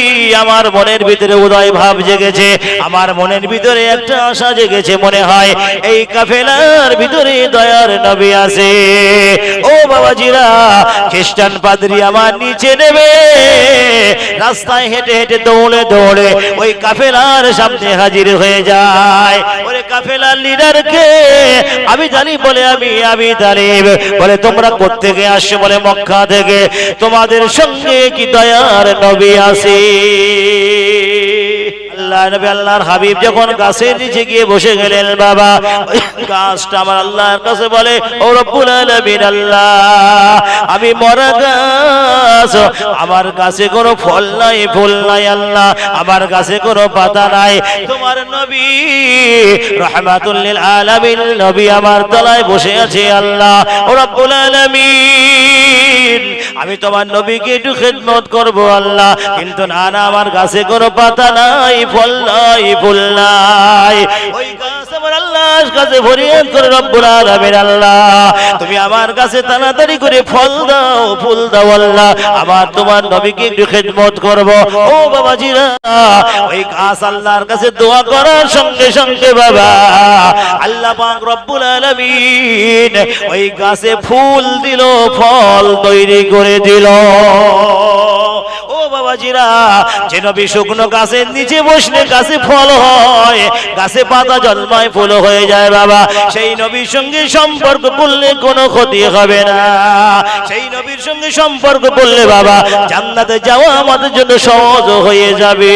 S1: আমার মনের ভিতরে উদয় ভাব জেগেছে, আমার মনের ভিতরে একটা আশা জেগেছে, মনে হয় এই কাফেলার ভিতরে দয়ার নবী আছে। ও বাবাজিরা, খ্রিস্টান পাদ্রী আমার নিচে নেবে, রাস্তায় হেঁটে হেঁটে দৌড়ে দৌড়ে ওই কাফেলার সামনে হাজির হয়ে যায়। ওরে কাফেলার লিডারকে আবু তালিব বলে আমি আবু তালিব। বলে তোমরা কোত্থেকে আসছো? বলে মক্কা থেকে। তোমাদের সঙ্গে কি দয়ার নবী আছে? আল্লাহ নবী আল্লাহর হাবিব যখন গাছের নিচে গিয়ে বসে গেলেন বাবা, ওই গাছটা আমার আল্লাহর কাছে বলে ও রব্বুল আলামিন আল্লাহ, আমি মরা গাছ, আমার কাছে কোনো ফল নাই ফুল নাই আল্লাহ, আমার কাছে কোনো পাতা নাই। তোমার নবী রাহমাতুল লিল আলামিন নবী আমার তলায় বসে আছে আল্লাহ। ও রব্বুল আলামিন, আমি তোমার নবীকে একটু খেদমত করব আল্লাহ, কিন্তু না না, আমার কাছে কোনো পাতা নাই, ফল নাই ফুল নাই। ওই গাছ আমার আল্লাহর কাছে ফরিয়াদ করে রব্বুল আলামিন আল্লাহ, তুমি আমার কাছে তাড়াতাড়ি করে ফল দাও ফুল দাও আল্লাহ, আমার তোমার নবীকে একটু খেদমত করব। ও বাবাজিরা, ওই গাছ আল্লাহর কাছে দোয়া করার সঙ্গে সঙ্গে বাবা আল্লাহ পাক রব্বুল আলামিন ওই গাছে ফুল দিল, ফল তৈরি করে দিল। ও বাবাজিরা, যে নবী শুকনো গাছের নিচে বসলে গাছে ফল হয়, গাছে পাতা জন্মায়, ফুল হয়ে যায় বাবা, সেই নবীর সঙ্গে সম্পর্ক করলে কোনো ক্ষতি হবে না। সেই নবীর সঙ্গে সম্পর্ক করলে বাবা জান্নাতে যাওয়া আমাদের জন্য সহজ হয়ে যাবে।